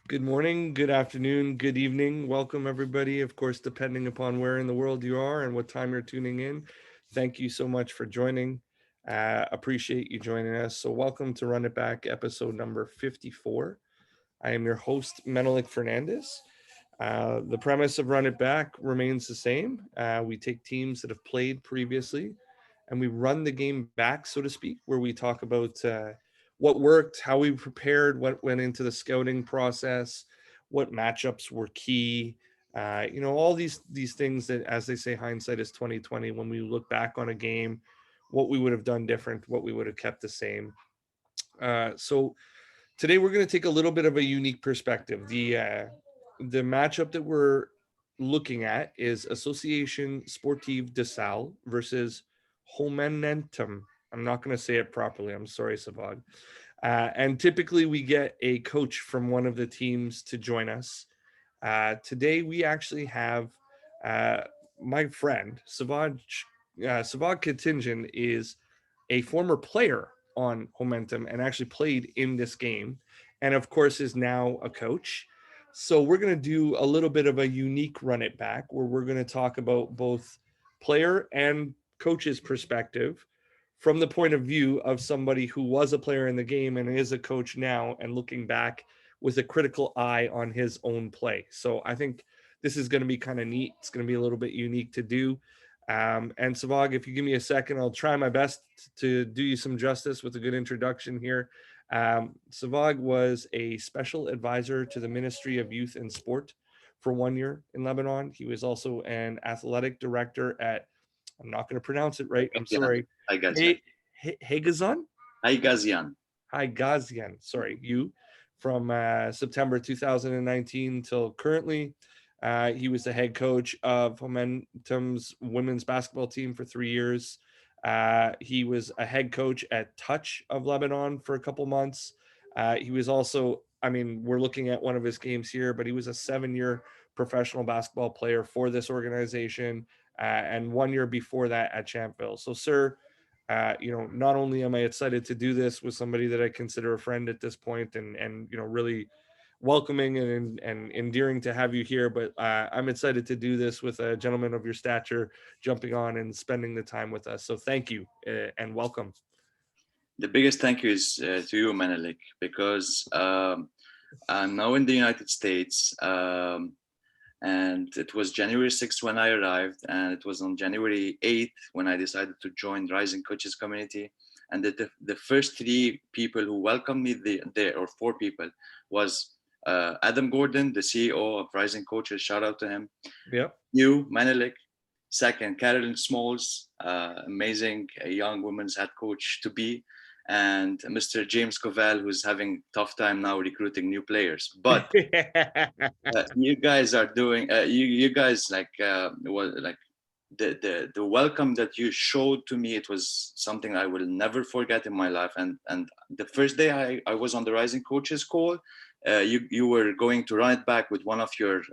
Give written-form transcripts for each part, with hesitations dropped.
Good morning, good afternoon, good evening. Welcome, everybody. Of course, depending upon where in the world you are and what time you're tuning in. Thank you so much for joining. Appreciate you joining us. So, welcome to Run It Back, episode number 54. I am your host, Menelik Fernandez. The premise of Run It Back remains the same. We take teams that have played previously and we run the game back, so to speak, where we talk about what worked, how we prepared, what went into the scouting process, what matchups were key. All these things that, as they say, hindsight is 2020. When we look back on a game, what we would have done different, what we would have kept the same. So today we're going to take a little bit of a unique perspective. The matchup that we're looking at is Association Sportive de Sale versus Homenetmen. I'm not going to say it properly. I'm sorry, Sevag. And typically we get a coach from one of the teams to join us. Today we actually have uh, my friend Sevag. Sevag Ketenjian is a former player on Momentum and actually played in this game, and of course is now a coach. So we're going to do a little bit of a unique run it back where we're going to talk about both player and coach's perspective from the point of view of somebody who was a player in the game and is a coach now and looking back with a critical eye on his own play. So I think this is going to be kind of neat. It's going to be a little bit unique to do. And Sevag, if you give me a second, I'll try my best to do you some justice with a good introduction here. Sevag was a special advisor to the Ministry of Youth and Sport for 1 year in Lebanon. He was also an athletic director at, I'm not going to pronounce it right, I'm sorry, Hi, Gazian. Hey, Hegazon? Hi, Gazian. Hi, Gazian. Sorry, you from September 2019 till currently. He was the head coach of Momentum's women's basketball team for 3 years. He was a head coach at Touch of Lebanon for a couple months. He was also, I mean, we're looking at one of his games here, but he was a 7 year professional basketball player for this organization, and 1 year before that at Champville. So, sir, not only am I excited to do this with somebody that I consider a friend at this point, and really welcoming and endearing to have you here, but I'm excited to do this with a gentleman of your stature jumping on and spending the time with us. So thank you and welcome. The biggest thank you is to you, Menelik, because I'm now in the United States, and it was January 6th when I arrived, and it was on January 8th when I decided to join Rising Coaches community. And the first three people who welcomed me there, or four people, was Adam Gordon, the CEO of Rising Coaches. Shout out to him. Yep. You, Menelik. Second, Carolyn Smalls, amazing young women's head coach to be, and Mr. James Covell, who's having tough time now recruiting new players. But you guys are doing, you guys like the welcome that you showed to me. It was something I will never forget in my life. And the first day I was on the Rising Coaches call, you were going to run it back with one of your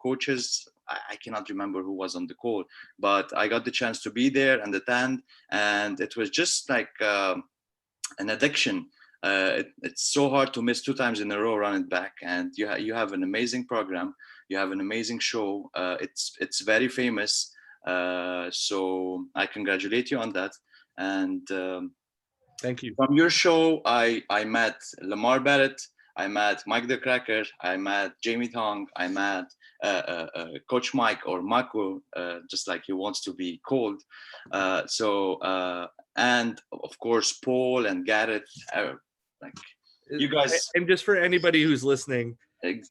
coaches. I cannot remember who was on the call, but I got the chance to be there and attend, and it was just like an addiction. It's so hard to miss 2 times in a row, run it back, and you have an amazing program. You have an amazing show. It's very famous. So I congratulate you on that. And Thank you. from your show, I met Lamar Barrett. I met Mike the Cracker. I met Jamie Tong. I met Coach Mike, or Mako, just like he wants to be called. And of course, Paul and Garrett. Like you guys. And just for anybody who's listening,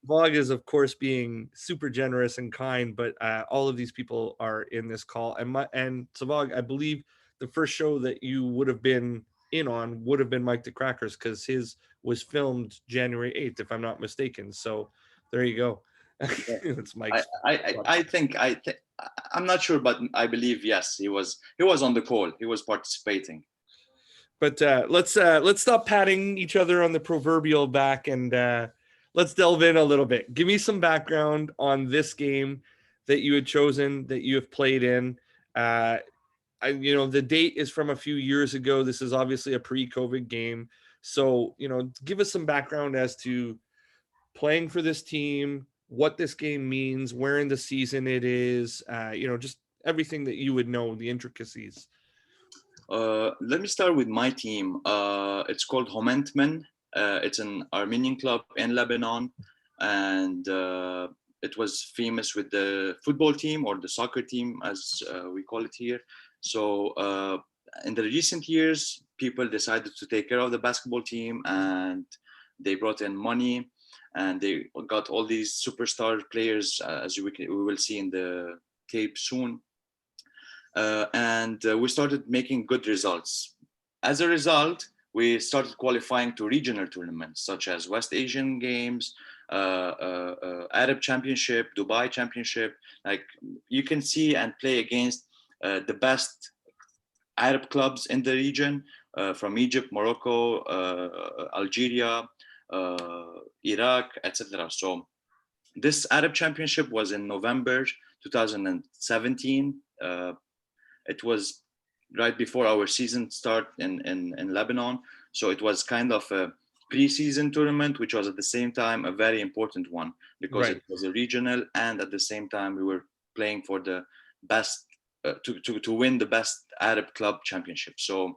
Vlog is of course being super generous and kind, but all of these people are in this call. And Savag, I believe the first show that you would have been in on would have been Mike the Crackers, because his was filmed January 8th, if I'm not mistaken. So there you go. It's Mike's. I think I'm not sure, but I believe yes, he was on the call. He was participating. But let's stop patting each other on the proverbial back, and let's delve in a little bit. Give me some background on this game that you had chosen, that you have played in. The date is from a few years ago. This is obviously a pre-COVID game. So, give us some background as to playing for this team, what this game means, where in the season it is, just everything that you would know, the intricacies. Let me start with my team. It's called Homenetmen. It's an Armenian club in Lebanon, and it was famous with the football team or the soccer team, as we call it here. So in the recent years, people decided to take care of the basketball team, and they brought in money, and they got all these superstar players, as we will see in the tape soon. And we started making good results. As a result, we started qualifying to regional tournaments such as West Asian Games, Arab Championship, Dubai Championship. Like, you can see and play against the best Arab clubs in the region, from Egypt, Morocco, Algeria, Iraq, etc. So this Arab Championship was in November 2017. It was right before our season start in Lebanon. So it was kind of a pre-season tournament, which was at the same time a very important one, because Right. it was a regional, and at the same time we were playing for the best, to win the best Arab club championship. So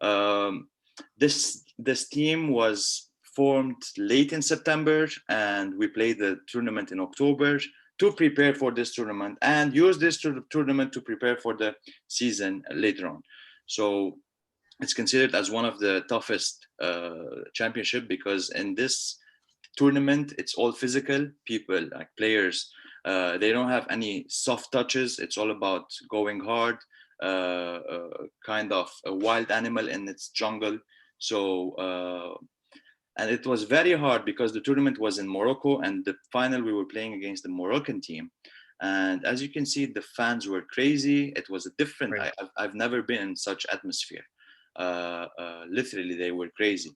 um, this team was formed late in September, and we played the tournament in October to prepare for this tournament and use this tournament to prepare for the season later on. So it's considered as one of the toughest championship, because in this tournament it's all physical. People, like players, they don't have any soft touches. It's all about going hard, kind of a wild animal in its jungle. So and it was very hard because the tournament was in Morocco, and the final we were playing against the Moroccan team. And as you can see, the fans were crazy. It was a different, Right. I've never been in such atmosphere. Literally, they were crazy.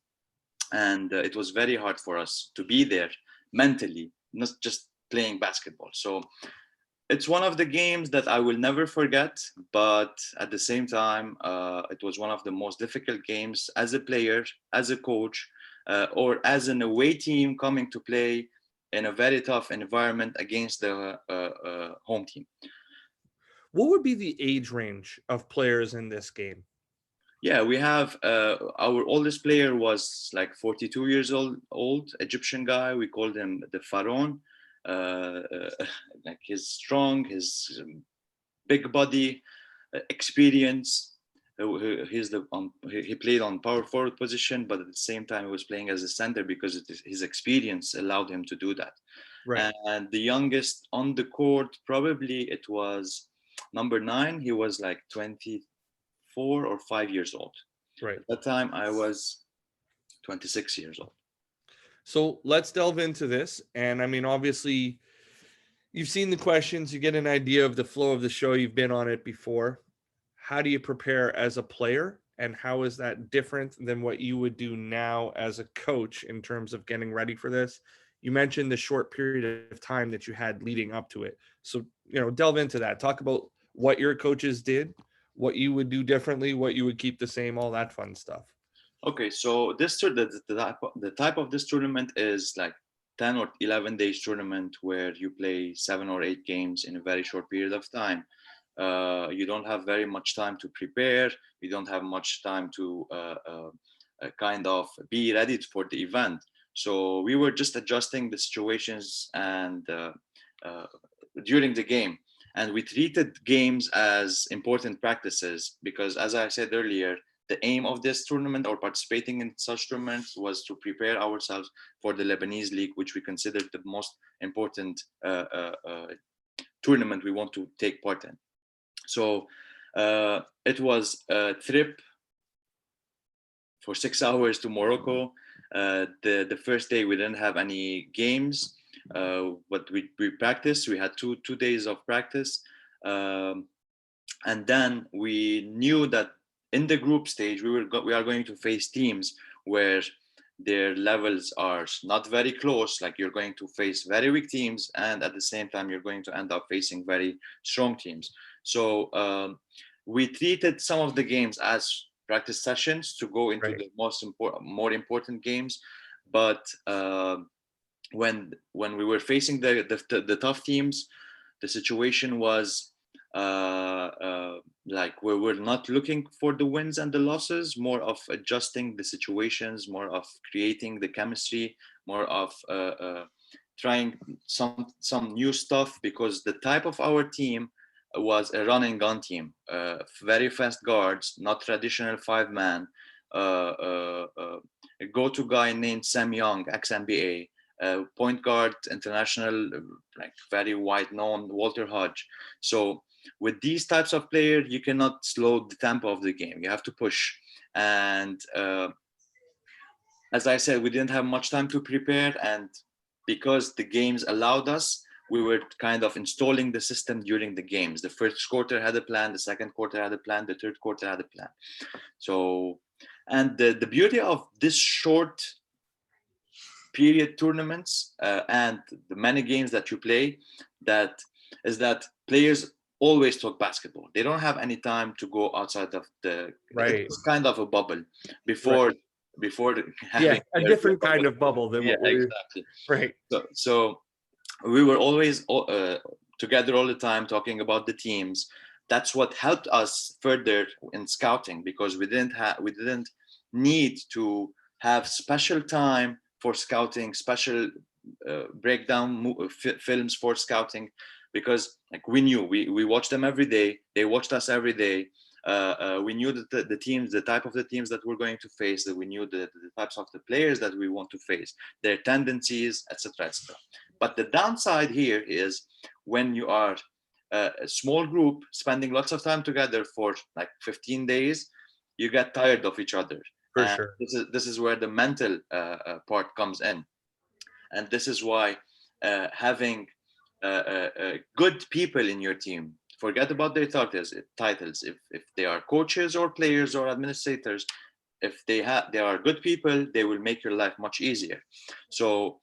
And it was very hard for us to be there mentally, not just playing basketball. So it's one of the games that I will never forget, but at the same time, it was one of the most difficult games as a player, as a coach, or as an away team coming to play in a very tough environment against the home team. What would be the age range of players in this game? Yeah, we have our oldest player was like 42 years old Egyptian guy. We called him the Pharaoh. Like, he's strong, his big body, experience. He played on power forward position, but at the same time he was playing as a center because his experience allowed him to do that. Right. And the youngest on the court, probably it was number 9. He was like 24 or 5 years old. Right. At that time, I was 26 years old. So let's delve into this. And I mean, obviously, you've seen the questions, you get an idea of the flow of the show, you've been on it before. How do you prepare as a player? And how is that different than what you would do now as a coach in terms of getting ready for this? You mentioned the short period of time that you had leading up to it. So, delve into that. Talk about what your coaches did, what you would do differently, what you would keep the same, all that fun stuff. Okay, so the type of this tournament is like 10 or 11 days tournament where you play 7 or 8 games in a very short period of time. You don't have very much time to prepare. You don't have much time to kind of be ready for the event. So we were just adjusting the situations and during the game. And we treated games as important practices because, as I said earlier, the aim of this tournament or participating in such tournaments was to prepare ourselves for the Lebanese league, which we considered the most important tournament we want to take part in. So it was a trip for 6 hours to Morocco. The first day we didn't have any games, but we practiced. We had two days of practice, and then we knew that in the group stage we are going to face teams where their levels are not very close. Like, you're going to face very weak teams, and at the same time you're going to end up facing very strong teams. So we treated some of the games as practice sessions to go into Right. the more important games, but when we were facing the tough teams, the situation was like we were not looking for the wins and the losses, more of adjusting the situations, more of creating the chemistry, more of trying some new stuff, because the type of our team was a run and gun team, very fast guards, not traditional 5 man, a go-to guy named Sam Young, ex-NBA, point guard, international, like very wide known, Walter Hodge. So with these types of players, you cannot slow the tempo of the game. You have to push. And as I said, we didn't have much time to prepare. And because the games allowed us, we were kind of installing the system during the games. The first quarter had a plan, the second quarter had a plan, the third quarter had a plan. So, and the beauty of this short period tournaments and the many games that you play, that is that players always talk basketball. They don't have any time to go outside of the, Right. it's kind of a bubble before Right. before Yeah, having a different kind of bubble than yeah, what we're exactly. right. So we were always together all the time talking about the teams. That's what helped us further in scouting, because we didn't need to have special time for scouting, special breakdown films for scouting, because like we knew we watched them every day, they watched us every day. We knew that the teams, the type of the teams that we're going to face, that we knew the types of the players that we want to face, their tendencies, etc., etc. But the downside here is when you are a small group spending lots of time together for like 15 days, you get tired of each other. For And sure. this is where the mental part comes in. And this is why having good people in your team, forget about their titles. If they are coaches or players or administrators, if they are good people, they will make your life much easier. So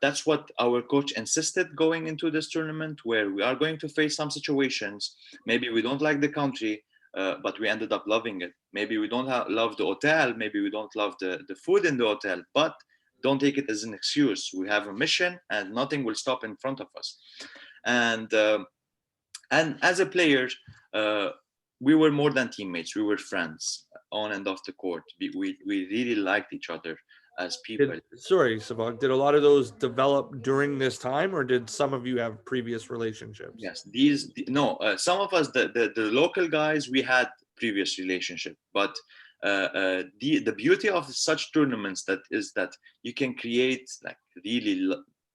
that's what our coach insisted going into this tournament, where we are going to face some situations. Maybe we don't like the country, but we ended up loving it. Maybe we don't love the hotel, maybe we don't love the food in the hotel, but don't take it as an excuse. We have a mission and nothing will stop in front of us. And as a player, uh, we were more than teammates. We were friends on and off the court. We really liked each other as people. Sorry, Sevag, did a lot of those develop during this time, or did some of you have previous relationships? Yes, no, some of us, the local guys, we had previous relationship, but the beauty of such tournaments that is that you can create like really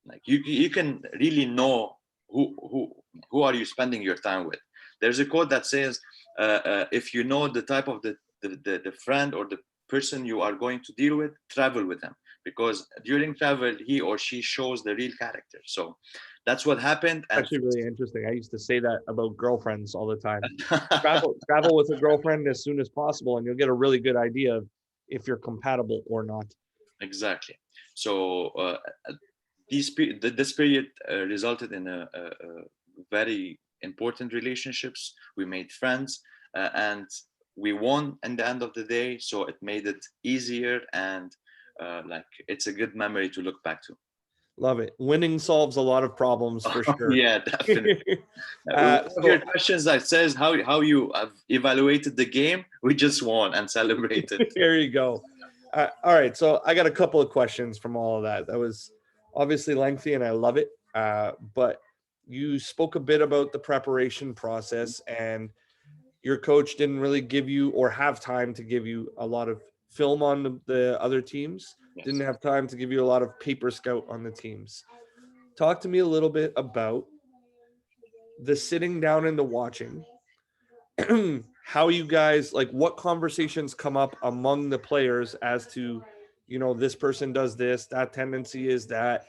like you can really know who are you spending your time with. There's a quote that says, if you know the type of the friend or the person you are going to deal with, travel with them, because during travel he or she shows the real character. So that's what happened. And Actually, really interesting. I used to say that about girlfriends all the time. Travel with a girlfriend as soon as possible, and you'll get a really good idea of if you're compatible or not. exactly. So this period resulted in a very important relationships. We made friends, and we won in the end of the day. So it made it easier, and like it's a good memory to look back to. Love it. Winning solves a lot of problems for sure. Yeah, definitely. One of your So questions that says how you have evaluated the game, we just won and celebrated. there you go. All right. So I got a couple of questions from all of that. That was obviously lengthy and I love it. But you spoke a bit about the preparation process, and your coach didn't really give you or have time to give you a lot of film on the other teams, Yes. didn't have time to give you a lot of paper scout on the teams. Talk to me a little bit about the sitting down and the watching. How you guys, like, what conversations come up among the players as to, this person does this, that tendency is that,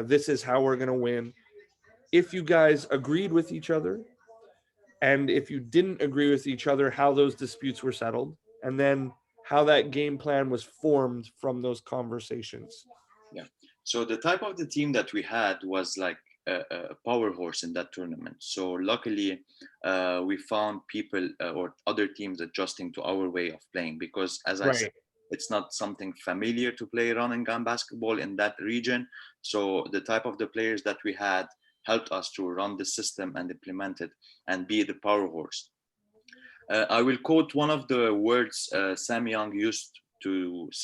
this is how we're going to win. If you guys agreed with each other, and if you didn't agree with each other, how those disputes were settled, and then how that game plan was formed from those conversations. Yeah. So the type of the team that we had was like a power horse in that tournament. So luckily, we found people or other teams adjusting to our way of playing, because, as I said, Right. It's not something familiar to play running gun basketball in that region. So the type of the players that we had helped us to run the system and implement it and be the power horse. I will quote one of the words Sam Young used to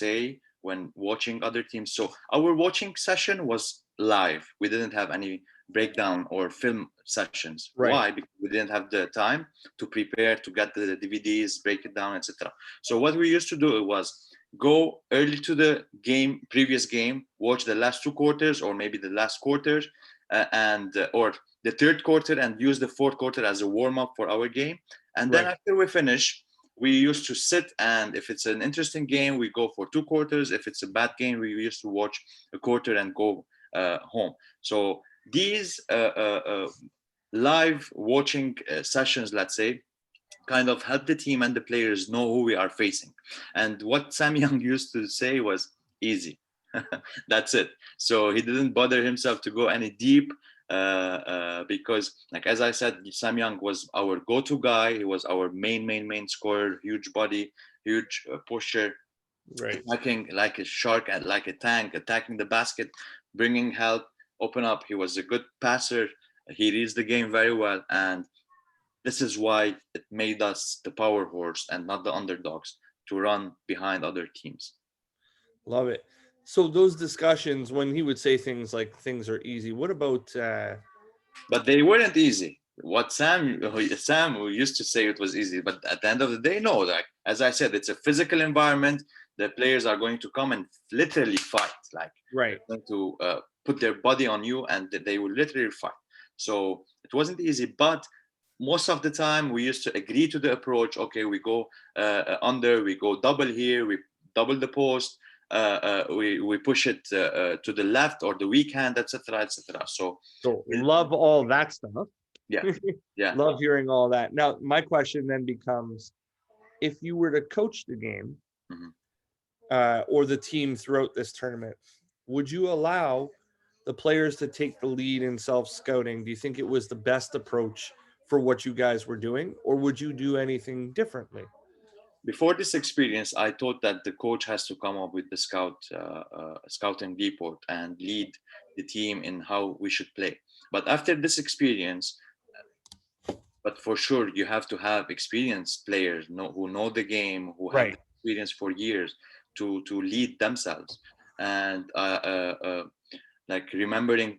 say when watching other teams. So our watching session was live. We didn't have any breakdown or film sessions. Right. Why? Because we didn't have the time to prepare, to get the DVDs, break it down, etc. So what we used to do was go early to the game, previous game, watch the last two quarters or maybe the last quarter, and or the third quarter, and use the fourth quarter as a warm up for our game. And then Right. after we finish, we used to sit, and if it's an interesting game, we go for two quarters. If it's a bad game, we used to watch a quarter and go home. So these live watching sessions, let's say, kind of help the team and the players know who we are facing. And what Sam Young used to say was easy. That's it. So he didn't bother himself to go any deep, because, like as I said, Sam Young was our go-to guy. He was our main scorer, huge body, huge pusher, Right. attacking like a shark and like a tank, attacking the basket, bringing help, open up. He was a good passer. He reads the game very well, and this is why it made us the power horse and not the underdogs to run behind other teams. Love it. So those discussions when he would say things like things are easy, what about But they weren't easy. What Sam used to say it was easy, but at the end of the day, no. Like as I said, it's a physical environment. The players are going to come and literally fight. Like right. they're going to put their body on you, and they will literally fight. So it wasn't easy, but most of the time we used to agree to the approach. Okay, we go under, we go double here, we double the post, we push it to the left or the weak hand, etc., etc. So So love all that stuff. yeah, yeah. Love hearing all that. Now, my question then becomes, if you were to coach the game Mhm. or the team throughout this tournament, would you allow the players to take the lead in self-scouting? Do you think it was the best approach for what you guys were doing, or would you do anything differently? Before this experience, I thought that the coach has to come up with the scouting report and lead the team in how we should play. But after this experience, but for sure you have to have experienced players who know the game, who have Right. the experience for years to lead themselves. And like remembering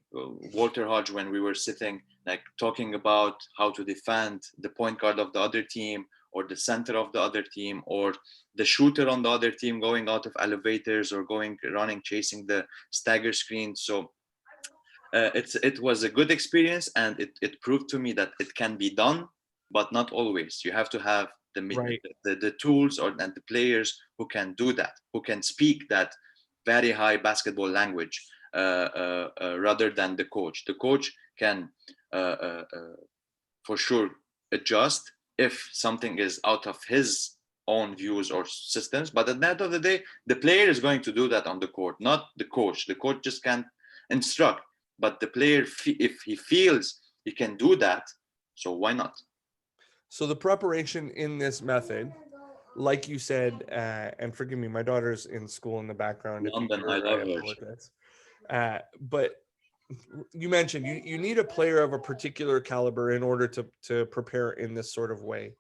Walter Hodge when we were sitting, like talking about how to defend the point guard of the other team, or the center of the other team, or the shooter on the other team going out of elevators or going running chasing the stagger screen. So it was a good experience, and it proved to me that it can be done, but not always. You have to have Right. the tools and the players who can do that, who can speak that very high basketball language, rather than the coach. The coach can for sure adjust if something is out of his own views or systems, but at the end of the day, the player is going to do that on the court, not the coach. The coach just can't instruct, but the player, if he feels he can do that, so why not? So the preparation in this method, like you said, and forgive me, my daughter's in school in the background. If you London, I hear, love I her. apologize. But you mentioned you need a player of a particular caliber in order to prepare in this sort of way.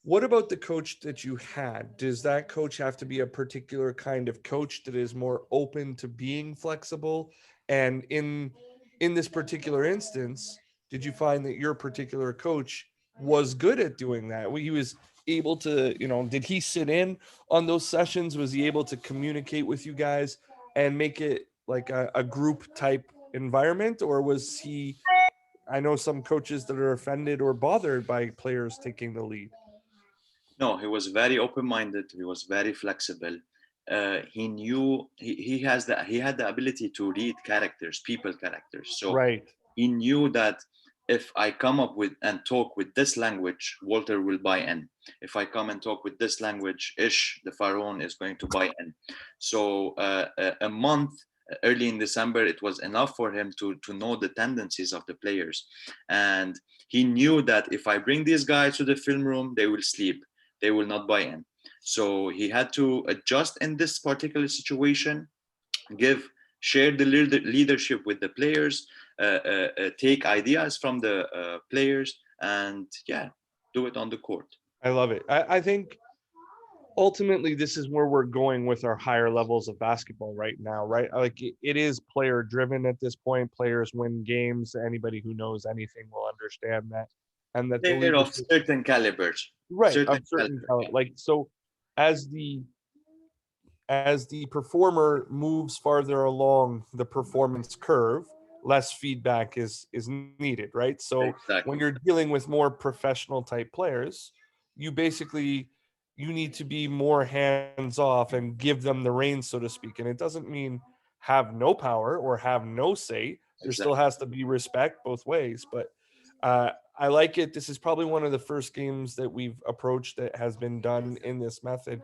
What about the coach that you had? Does that coach have to be a particular kind of coach that is more open to being flexible? And in this particular instance, did you find that your particular coach was good at doing that? He was able to, did he sit in on those sessions? Was he able to communicate with you guys and make it like a group type environment? Or was he, I know some coaches that are offended or bothered by players taking the lead. No, he was very open-minded. He was very flexible. He knew he had the ability to read characters, people characters. So Right. he knew that if I come up with and talk with this language, Walter will buy in. If I come and talk with this language, Ish, the Pharaoh, is going to buy in. So a month early in December, it was enough for him to know the tendencies of the players. And he knew that if I bring these guys to the film room, they will sleep. They will not buy in. So he had to adjust in this particular situation, share the leadership with the players, take ideas from the players, and yeah, do it on the court. I love it. I think ultimately this is where we're going with our higher levels of basketball right now, right? Like it is player driven at this point. Players win games. Anybody who knows anything will understand that, and that the Player of leadership, certain calibers, right, certain of certain caliber. talent. Like so, as the performer moves farther along the performance curve, less feedback is needed, right? So when Exactly. you're dealing with more professional type players, you basically you need to be more hands off and give them the reins, so to speak. And it doesn't mean have no power or have no say. There still Exactly. has to be respect both ways. But I like it. This is probably one of the first games that we've approached that has been done in this method.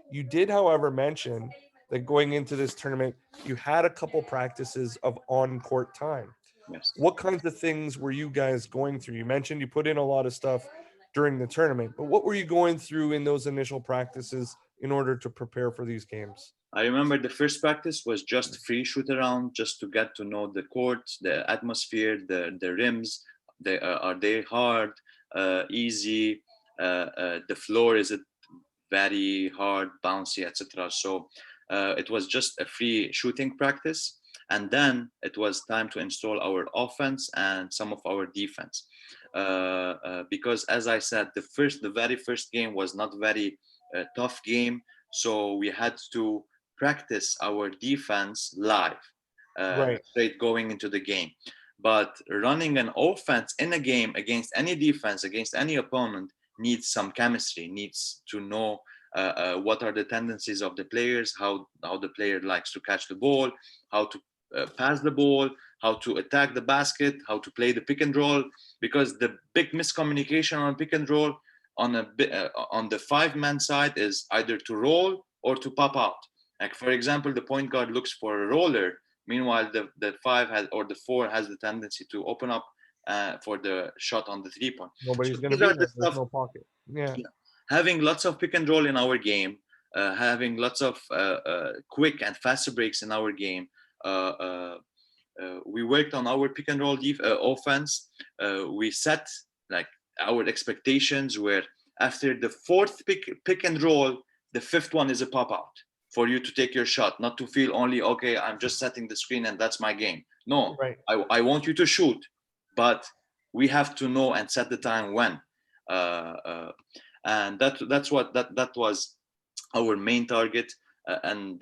You did, however, mention that going into this tournament, you had a couple practices of on court time. Yes. What kinds of things were you guys going through? You mentioned you put in a lot of stuff during the tournament, but what were you going through in those initial practices in order to prepare for these games? I remember the first practice was just free shoot around, just to get to know the court, the atmosphere, the rims. Are they hard, easy? The floor, is it very hard, bouncy, etc. So it was just a free shooting practice, and then it was time to install our offense and some of our defense. Because, as I said, the very first game was not very tough game, so we had to practice our defense live, Right, straight going into the game. But running an offense in a game against any defense, against any opponent, needs some chemistry, needs to know what are the tendencies of the players, how the player likes to catch the ball, how to pass the ball, how to attack the basket, how to play the pick and roll. Because the big miscommunication on pick and roll on the 5-man side is either to roll or to pop out. Like, for example, the point guard looks for a roller. Meanwhile, the five has, or the four has, the tendency to open up for the shot on the 3 point. So nobody's going to these be are the there. There's stuff. no pocket. Yeah, Yeah. Having lots of pick and roll in our game, having lots of quick and fast breaks in our game. We worked on our pick and roll offense. We set, like, our expectations were, after the fourth pick and roll, the fifth one is a pop out for you to take your shot, not to feel only, okay, I'm just setting the screen and that's my game. No, right. I want you to shoot, but we have to know and set the time when. And that was our main target, and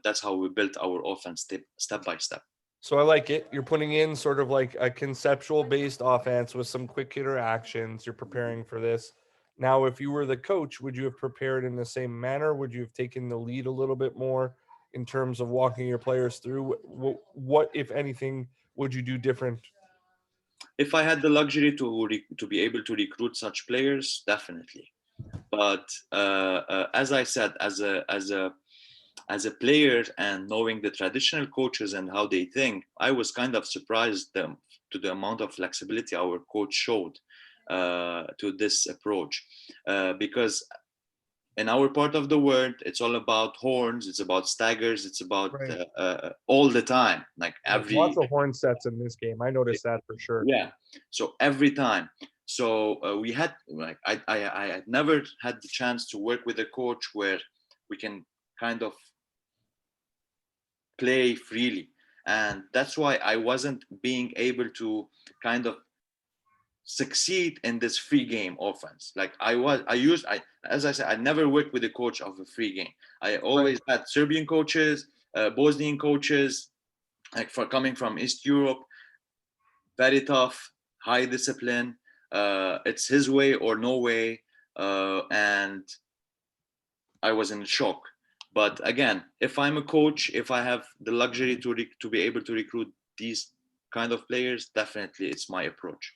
that's how we built our offense step by step. So I like it. You're putting in sort of like a conceptual based offense with some quick hitter actions. You're preparing for this. Now, if you were the coach, would you have prepared in the same manner? Would you have taken the lead a little bit more in terms of walking your players through? What if anything, would you do different? If I had the luxury to be able to recruit such players, definitely. But as I said, as a player, and knowing the traditional coaches and how they think, I was kind of surprised to the amount of flexibility our coach showed to this approach, because in our part of the world, it's all about horns, it's about staggers, it's about Right. all the time, like There's lots every. of horn sets in this game. I noticed that for sure. Yeah, so every time. So we had, like, I had never had the chance to work with a coach where we can kind of play freely, and that's why I wasn't being able to kind of succeed in this free game offense. Like, as I said, I never worked with a coach of a free game. I Right. always had Serbian coaches, Bosnian coaches, like, for coming from East Europe, very tough, high discipline. It's his way or no way, and I was in shock. But again, if I'm a coach, if I have the luxury to be able to recruit these kind of players, definitely it's my approach.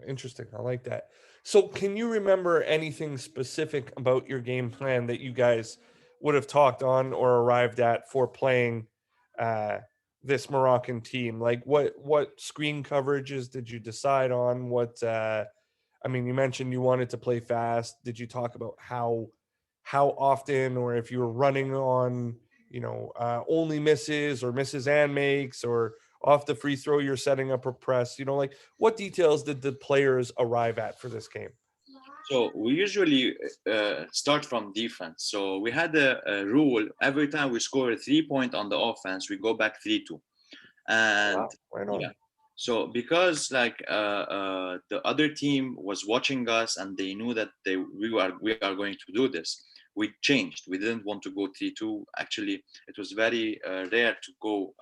Interesting. I like that. So, can you remember anything specific about your game plan that you guys would have talked on or arrived at for playing uh, this Moroccan team? Like, what screen coverages did you decide on? I mean, you mentioned you wanted to play fast. Did you talk about how how often, or if you were running on, only misses or misses and makes, or off the free throw, you're setting up a press, like what details did the players arrive at for this game? So we usually start from defense. So we had a rule: every time we score a 3 point on the offense, we go back 3-2. And Wow, right yeah, on. so because like the other team was watching us and they knew that we are going to do this, we changed. We didn't want to go 3-2. Actually, it was very rare to go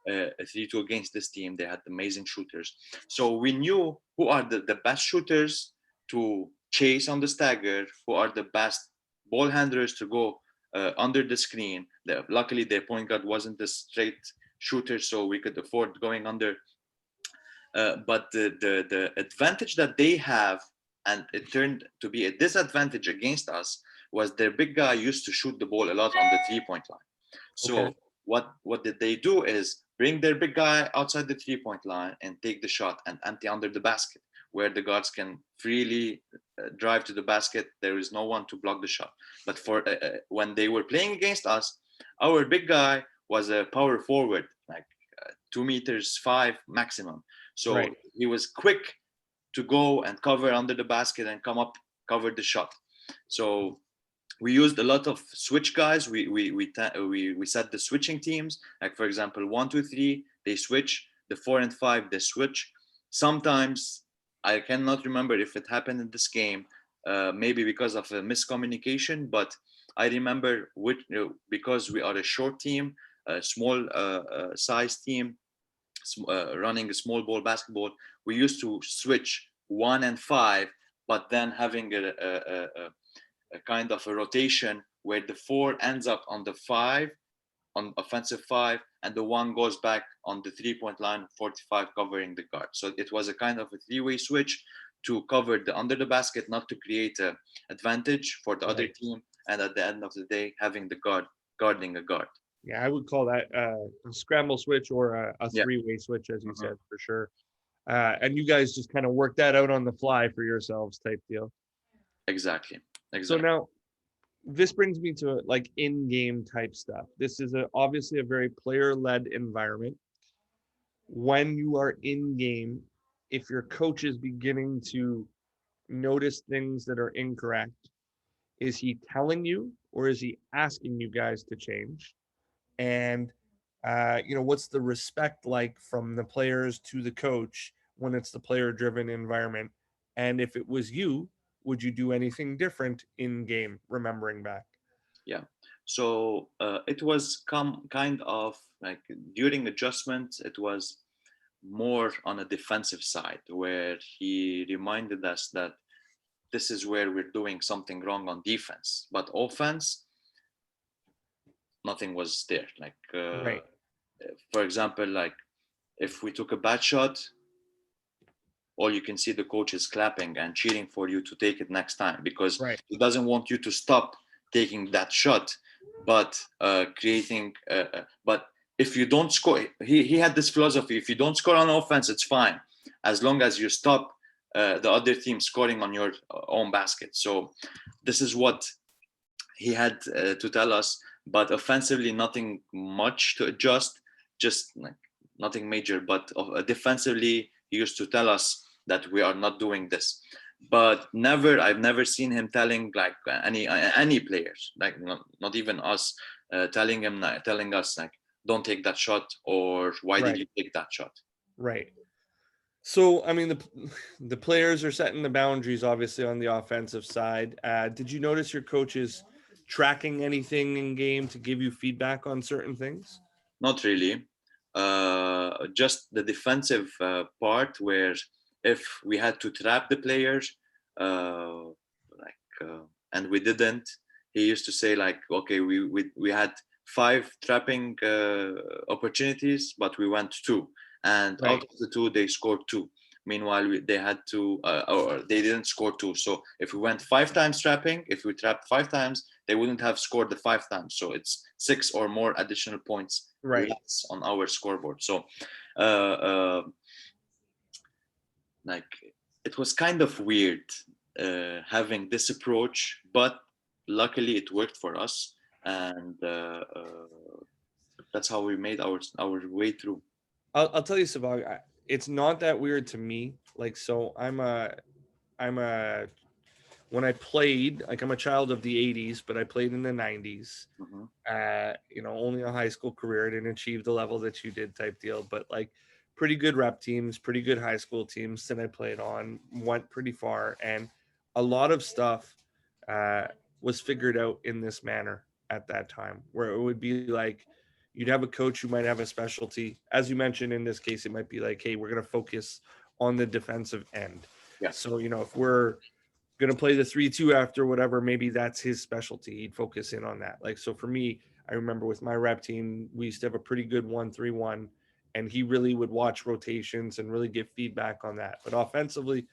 3-2 against this team. They had amazing shooters. So we knew who are the best shooters to chase on the stagger, who are the best ball handlers to go under the screen. Luckily, their point guard wasn't a straight shooter, so we could afford going under. But the advantage that they have, and it turned to be a disadvantage against us, was their big guy used to shoot the ball a lot on the 3 point line. Okay. So what did they do is bring their big guy outside the 3 point line and take the shot and empty under the basket, where the guards can freely drive to the basket. There is no one to block the shot. But for when they were playing against us, our big guy was a power forward, like 2 meters 5 maximum. So Right. he was quick to go and cover under the basket and come up, cover the shot. So we used a lot of switch guys. We set the switching teams. Like for example, 1, 2, 3, they switch. The 4 and 5, they switch. Sometimes I cannot remember if it happened in this game, maybe because of a miscommunication. But I remember because we are a short team, a small size team, running a small ball basketball. We used to switch 1 and 5, but then having a kind of a rotation where the 4 ends up on the 5, on offensive 5, and the 1 goes back on the 3 point line, 45, covering the guard. So it was a kind of a 3-way switch to cover the under the basket, not to create a advantage for the other Right. team, and at the end of the day having the guard guarding a guard. Yeah, I would call that a scramble switch or a Yeah. three-way switch, as you Mhm. said, for sure. And you guys just kind of worked that out on the fly for yourselves, type deal. Exactly. So Exactly. now this brings me to like in-game type stuff. This is obviously a very player-led environment. When you are in game, if your coach is beginning to notice things that are incorrect, is he telling you or is he asking you guys to change? And what's the respect like from the players to the coach when it's the player-driven environment? And if it was you, would you do anything different in game? Remembering back. Yeah. So it was kind of like during adjustment, it was more on a defensive side where he reminded us that this is where we're doing something wrong on defense, but offense, nothing was there. Like, Right. for example, like if we took a bad shot, all you can see the coach is clapping and cheering for you to take it next time, because Right. he doesn't want you to stop taking that shot, but creating but if you don't score, he had this philosophy: if you don't score on offense, it's fine, as long as you stop the other team scoring on your own basket. So this is what he had to tell us. But offensively, nothing much to adjust, just like nothing major. But defensively, he used to tell us that we are not doing this. But I've never seen him telling like any players, like not even us, telling us like, don't take that shot, or why did Right. you take that shot. Right. So, I mean, the players are setting the boundaries, obviously, on the offensive side. Did you notice your coaches tracking anything in game to give you feedback on certain things? Not really. Just the defensive part, where if we had to trap the players, and we didn't, he used to say like, okay, we had 5 trapping opportunities, but we went 2, and out Right. of the 2, they scored 2. Meanwhile, they had to, or they didn't score 2. So if we went 5 times trapping, if we trapped 5 times, they wouldn't have scored the 5 times. So it's 6 or more additional points Right. less on our scoreboard. So, uh, uh, like, it was kind of weird having this approach, but luckily it worked for us, and that's how we made our way through. I'll tell you, Sevag, it's not that weird to me. Like, so I'm a when I played, like, I'm a child of the 80s, but I played in the 90s. Hmm. Only a high school career. I didn't achieve the level that you did, type deal, but like pretty good rep teams, pretty good high school teams that I played on, went pretty far. And a lot of stuff uh, was figured out in this manner at that time, where it would be like, you'd have a coach who might have a specialty. As you mentioned, in this case, it might be like, hey, we're going to focus on the defensive end. Yeah, So, if we're going to play the 3-2 after whatever, maybe that's his specialty. He'd focus in on that. Like, so for me, I remember with my rep team, we used to have a pretty good 1-3-1, and he really would watch rotations and really give feedback on that. But offensively,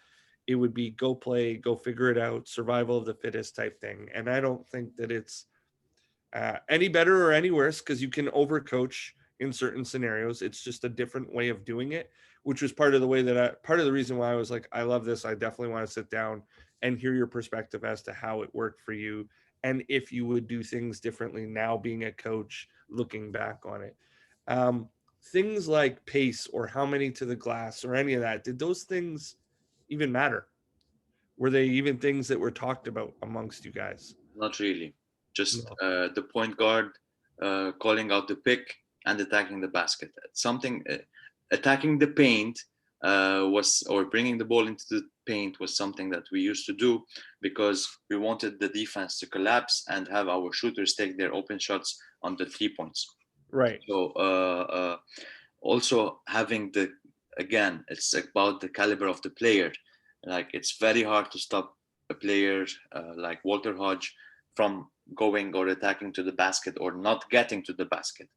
it would be go play, go figure it out, survival of the fittest type thing. And I don't think that it's any better or any worse, because you can overcoach in certain scenarios. It's just a different way of doing it, which was part of the way that part of the reason why I was like, I love this. I definitely want to sit down and hear your perspective as to how it worked for you, and if you would do things differently now being a coach, looking back on it. Um, Things like pace or how many to the glass or any of that, did those things even matter? Were they even things that were talked about amongst you guys? not really. Just No. the point guard calling out the pick and attacking the basket. Something attacking the paint was, or bringing the ball into the paint was something that we used to do because we wanted the defense to collapse and have our shooters take their open shots on the 3 points. Right. So also having the, again, it's about the caliber of the player. Like, it's very hard to stop a player like Walter Hodge from going or attacking to the basket or not getting to the basket.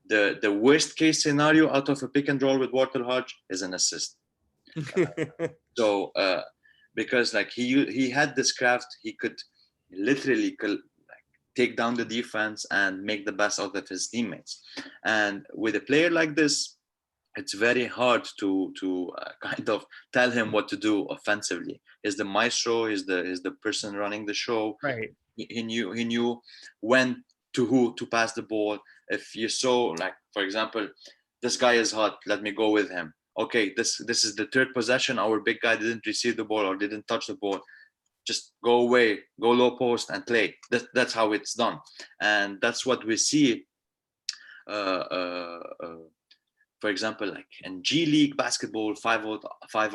The worst case scenario out of a pick and roll with Walter Hodge is an assist. So because like he had this craft, he could literally take down the defense and make the best out of his teammates. And with a player like this, it's very hard to kind of tell him what to do offensively. He's the maestro. He's the person running the show. Right. He knew when to who to pass the ball. If you saw, like, for example, this guy is hot, let me go with him. Okay, this is the third possession. Our big guy didn't receive the ball or didn't touch the ball. Just go away, go low post and play. That's how it's done, and that's what we see. Uh, uh, uh, for example, like in G League basketball, five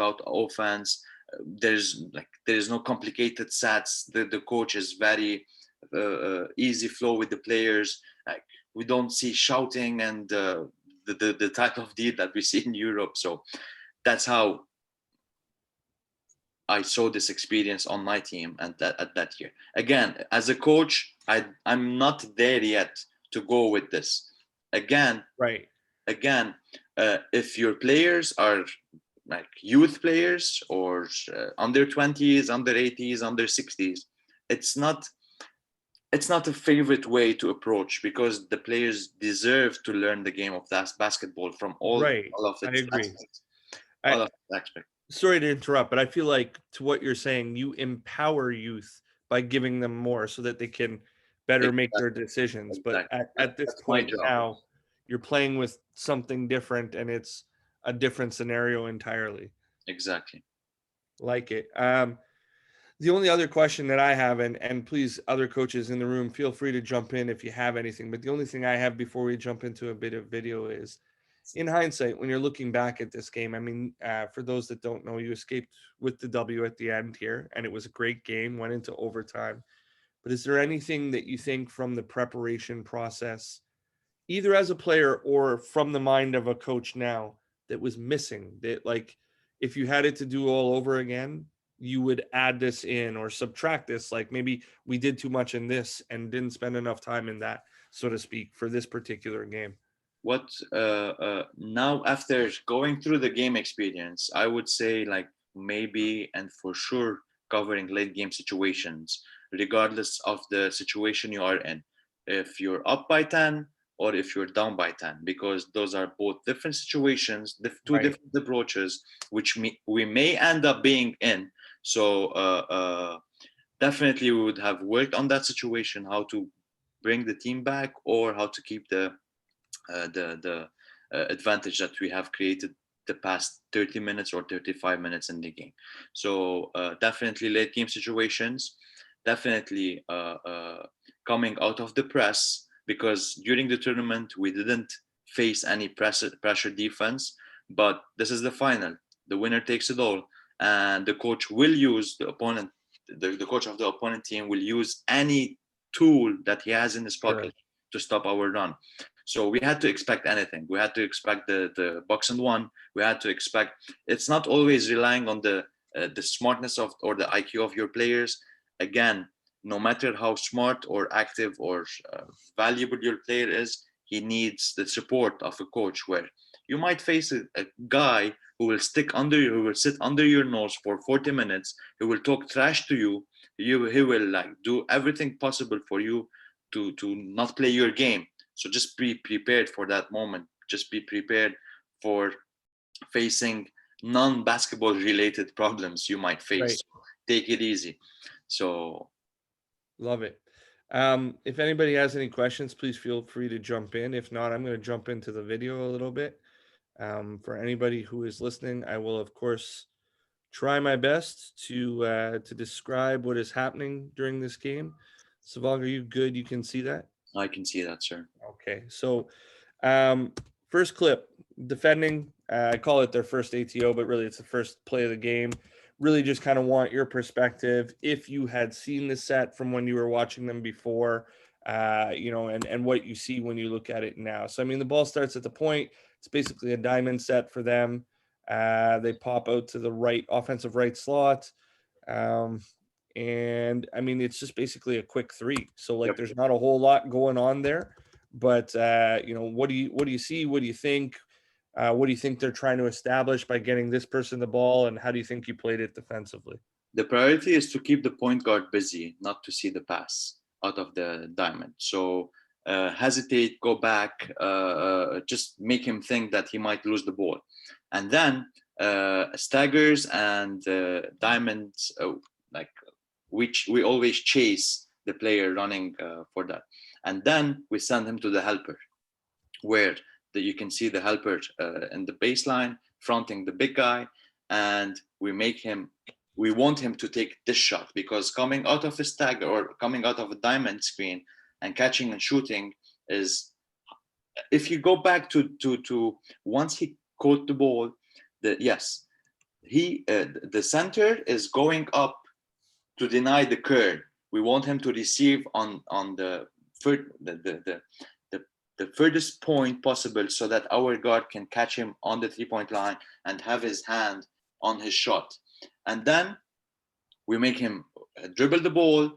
out offense. There is no complicated sets. The coach is very easy flow with the players. Like, we don't see shouting and the type of deal that we see in Europe. So that's how I saw this experience on my team and at that year. Again, as a coach, I'm not there yet to go with this. Again, Right. again, if your players are like youth players or under 20s, under 80s, under 60s, it's not it's not a favorite way to approach, because the players deserve to learn the game of that basketball from all Right. all of I its agree. aspects, all I of its aspects. Sorry to interrupt, but I feel like, to what you're saying, you empower youth by giving them more so that they can better make their Exactly, decisions. But exactly. at this That's my point job. now, you're playing with something different, and it's a different scenario entirely. Exactly. Like it. The only other question that I have, and please, other coaches in the room, feel free to jump in if you have anything. But the only thing I have before we jump into a bit of video is, in hindsight, when you're looking back at this game, I mean, for those that don't know, you escaped with the W at the end here, and it was a great game, went into overtime. But is there anything that you think from the preparation process, either as a player or from the mind of a coach now, that was missing? That, like, if you had it to do all over again, you would add this in or subtract this? Like, maybe we did too much in this and didn't spend enough time in that, so to speak, for this particular game. What now, after going through the game experience, I would say, like, maybe and for sure covering late game situations, regardless of the situation you are in, if you're up by 10 or if you're down by 10, because those are both different situations, two Right. different approaches, which we may end up being in. So definitely we would have worked on that situation, how to bring the team back, or how to keep the advantage that we have created the past 30 minutes or 35 minutes in the game. So definitely late game situations, definitely coming out of the press, because during the tournament we didn't face any pressure defense, but this is the final. The winner takes it all, and the coach will use the opponent. The coach of the opponent team will use any tool that he has in his Sure. pocket to stop our run. So we had to expect anything. We had to expect the box and one. We had to expect. It's not always relying on the smartness of or the IQ of your players. Again, no matter how smart or active or valuable your player is, he needs the support of a coach. Where you might face a guy who will stick under you, who will sit under your nose for 40 minutes, who will talk trash to you. He will like do everything possible for you to not play your game. So just be prepared for that moment. Just be prepared for facing non-basketball related problems you might face. Right. So take it easy. So Love it. If anybody has any questions, please feel free to jump in. If not, I'm going to jump into the video a little bit. For anybody who is listening, I will, of course, try my best to describe what is happening during this game. Sevag, are you good? You can see that? I can see that, sir. Okay. So, um, first clip, defending. I call it their first ATO, but really it's the first play of the game. Really just kind of want your perspective if you had seen the set from when you were watching them before, and what you see when you look at it now. So, I mean, the ball starts at the point. It's basically a diamond set for them. They pop out to the right, offensive right slot. Um, and I mean, it's just basically a quick three. So, like, Yep. there's not a whole lot going on there. But what do you see? What do you think? What do you think they're trying to establish by getting this person the ball, and how do you think you played it defensively? The priority is to keep the point guard busy, not to see the pass out of the diamond. So hesitate, go back, just make him think that he might lose the ball. And then staggers and diamonds, like which we always chase the player running for that. And then we send him to the helper, where you can see the helper in the baseline fronting the big guy, and we want him to take this shot, because coming out of a stagger or coming out of a diamond screen and catching and shooting is, if you go back to once he caught the ball, the center is going up to deny the curl. We want him to receive on the the furthest point possible, so that our guard can catch him on the 3-point line and have his hand on his shot. And then we make him dribble the ball,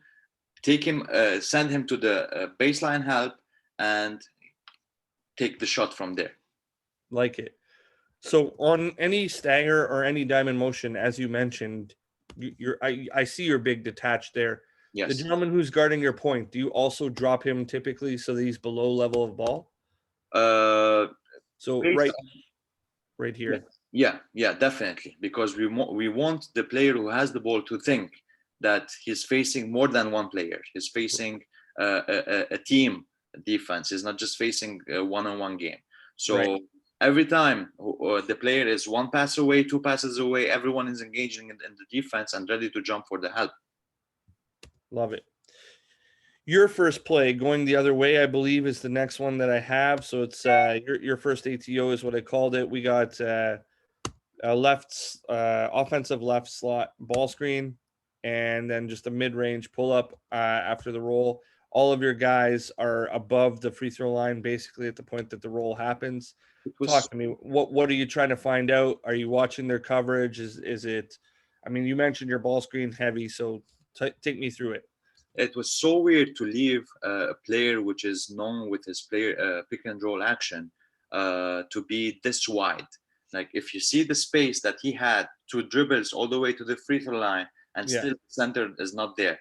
take him, send him to the baseline help, and take the shot from there. Like it. So on any stagger or any diamond motion, as you mentioned, I see your big detached there. The Yes. gentleman who's guarding your point, do you also drop him typically so that he's below level of ball? So Based right Yeah, here. yeah, definitely. Because we want the player who has the ball to think that he's facing more than one player. He's facing a team defense. He's not just facing a one-on-one game. So Right. every time the player is one pass away, two passes away, everyone is engaging in the defense and ready to jump for the help. Love it. Your first play going the other way, I believe, is the next one that I have. So it's your first ATO is what I called it. We got a offensive left slot ball screen, and then just a mid-range pull-up after the roll. All of your guys are above the free throw line, basically at the point that the roll happens. It was Talk to me. What are you trying to find out? Are you watching their coverage? Is it? I mean, you mentioned your ball screen heavy, so take me through it. it was so weird to leave a player which is known with his player pick and roll action to be this wide. Like, if you see the space that he had, two dribbles all the way to the free throw line, and Yeah. still the center is not there.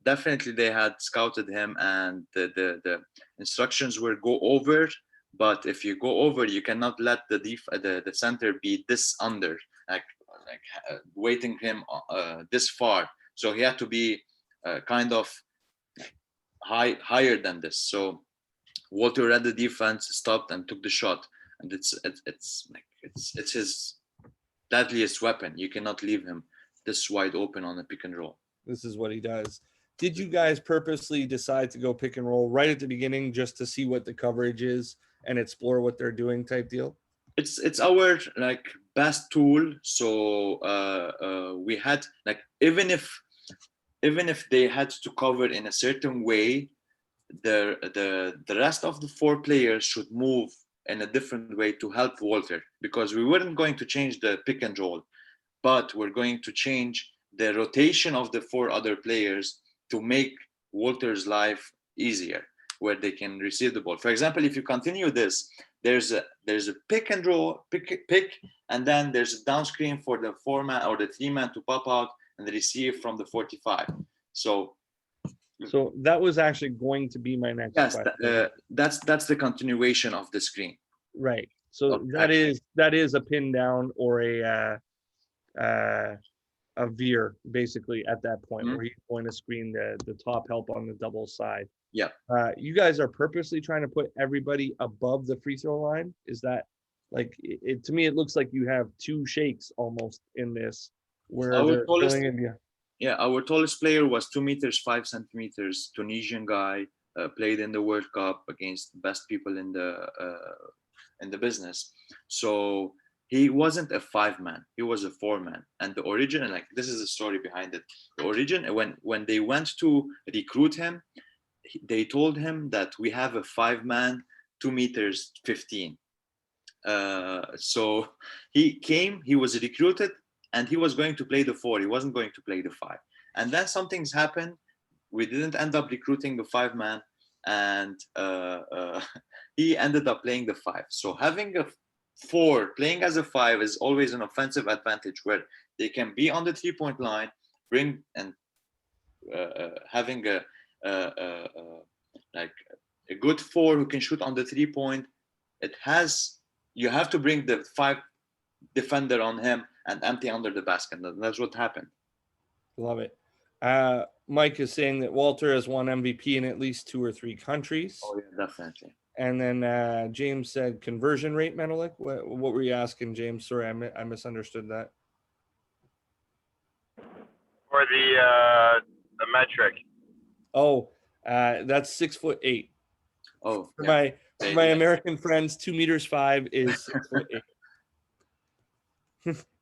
Definitely they had scouted him, and the instructions were go over. But if you go over, you cannot let the center be this under, like waiting him this far. So he had to be kind of higher than this. So Walter read the defense, stopped, and took the shot. And it's his deadliest weapon. You cannot leave him this wide open on a pick and roll. This is what he does. Did you guys purposely decide to go pick and roll right at the beginning just to see what the coverage is and explore what they're doing type deal? It's our like best tool. So we had like even if they had to cover in a certain way, the rest of the 4 players should move in a different way to help Walter, because we weren't going to change the pick and roll, but we're going to change the rotation of the 4 other players to make Walter's life easier, where they can receive the ball. For example, if you continue this, there's a pick and roll, pick, and then there's a down screen for the 4-man or the 3-man to pop out and receive from the 45. So that was actually going to be my next question. That's the continuation of the screen. Right. So that is a pin down or a veer basically at that point, where he's going to screen the top help on the double side. Yeah. You guys are purposely trying to put everybody above the free throw line. Is that like it to me? It looks like you have 2 shakes almost in this, where they're filling in the. Yeah, our tallest player was 2 meters 5 centimeters. Tunisian guy, played in the World Cup against the best people in the business. So he wasn't a 5-man; he was a 4-man. And the origin, like this is the story behind it. The origin, when they went to recruit him, they told him that we have a 5-man, 2 meters 15. So he came, he was recruited, and he was going to play the 4. He wasn't going to play the 5. And then something's happened. We didn't end up recruiting the 5-man, and he ended up playing the 5. So having a 4 playing as a 5 is always an offensive advantage, where they can be on the 3-point line, bring and having like a good 4 who can shoot on the 3-point. You have to bring the 5 defender on him and empty under the basket. That's what happened. Love it. Mike is saying that Walter has won MVP in at least 2 or 3 countries. Oh yeah, definitely. And then James said conversion rate, Menelik. What were you asking, James? Sorry, I misunderstood that. For the metric. Oh, that's 6'8". Oh, for my American friends, 2 meters 5 is 6'8".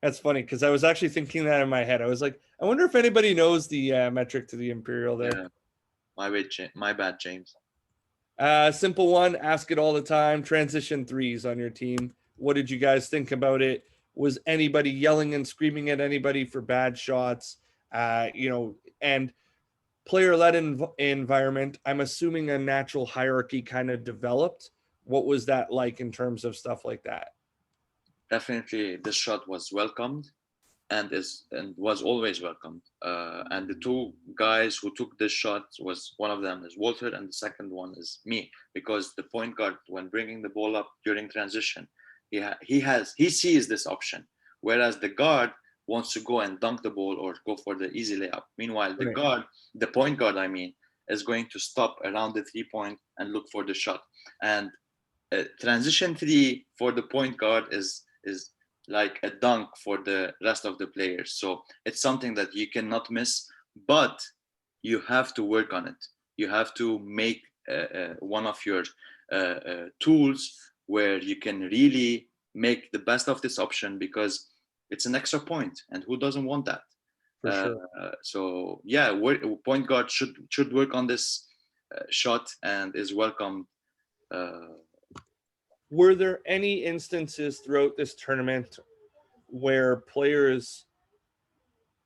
That's funny because I was actually thinking that in my head. I was like, I wonder if anybody knows the metric to the imperial there. Yeah. My bad, James. Simple one, ask it all the time. Transition 3s on your team. What did you guys think about it? Was anybody yelling and screaming at anybody for bad shots? And player-led environment, I'm assuming a natural hierarchy kind of developed. What was that like in terms of stuff like that? Definitely, this shot was welcomed and was always welcomed. And the 2 guys who took this shot, was one of them is Walter, and the second one is me, because the point guard, when bringing the ball up during transition, he sees this option, whereas the guard wants to go and dunk the ball or go for the easy layup. Meanwhile, the point guard, is going to stop around the 3-point and look for the shot. And transition 3 for the point guard is like a dunk for the rest of the players. So it's something that you cannot miss, but you have to work on it. You have to make one of your tools where you can really make the best of this option, because it's an extra point, and who doesn't want that? For sure. So yeah, point guard should work on this shot and is welcome. Were there any instances throughout this tournament where players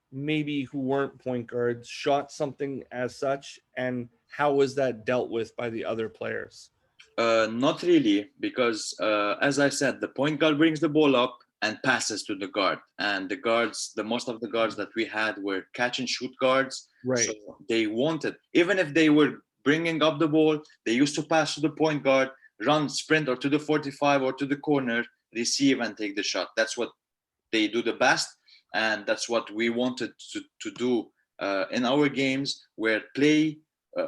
maybe who weren't point guards shot something as such, and how was that dealt with by the other players? Not really, because as I said, the point guard brings the ball up and passes to the guard, and the most of the guards that we had were catch and shoot guards. Right. So they wanted, even if they were bringing up the ball, they used to pass to the point guard, run, sprint, or to the 45 or to the corner, receive and take the shot. That's what they do the best, and that's what we wanted to do in our games where play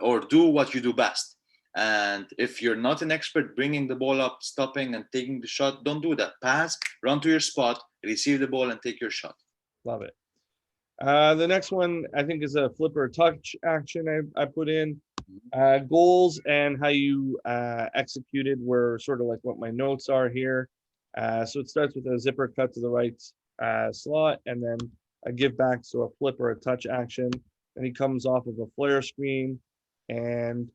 or do what you do best. And if you're not an expert bringing the ball up, stopping and taking the shot, don't do that. Pass, run to your spot, receive the ball and take your shot. Love it. The next one I think is a flip or touch action I put in. Goals and how you executed were sort of like what my notes are here. So it starts with a zipper cut to the right slot and then a give back, so a flip or a touch action. Then he comes off of a flare screen and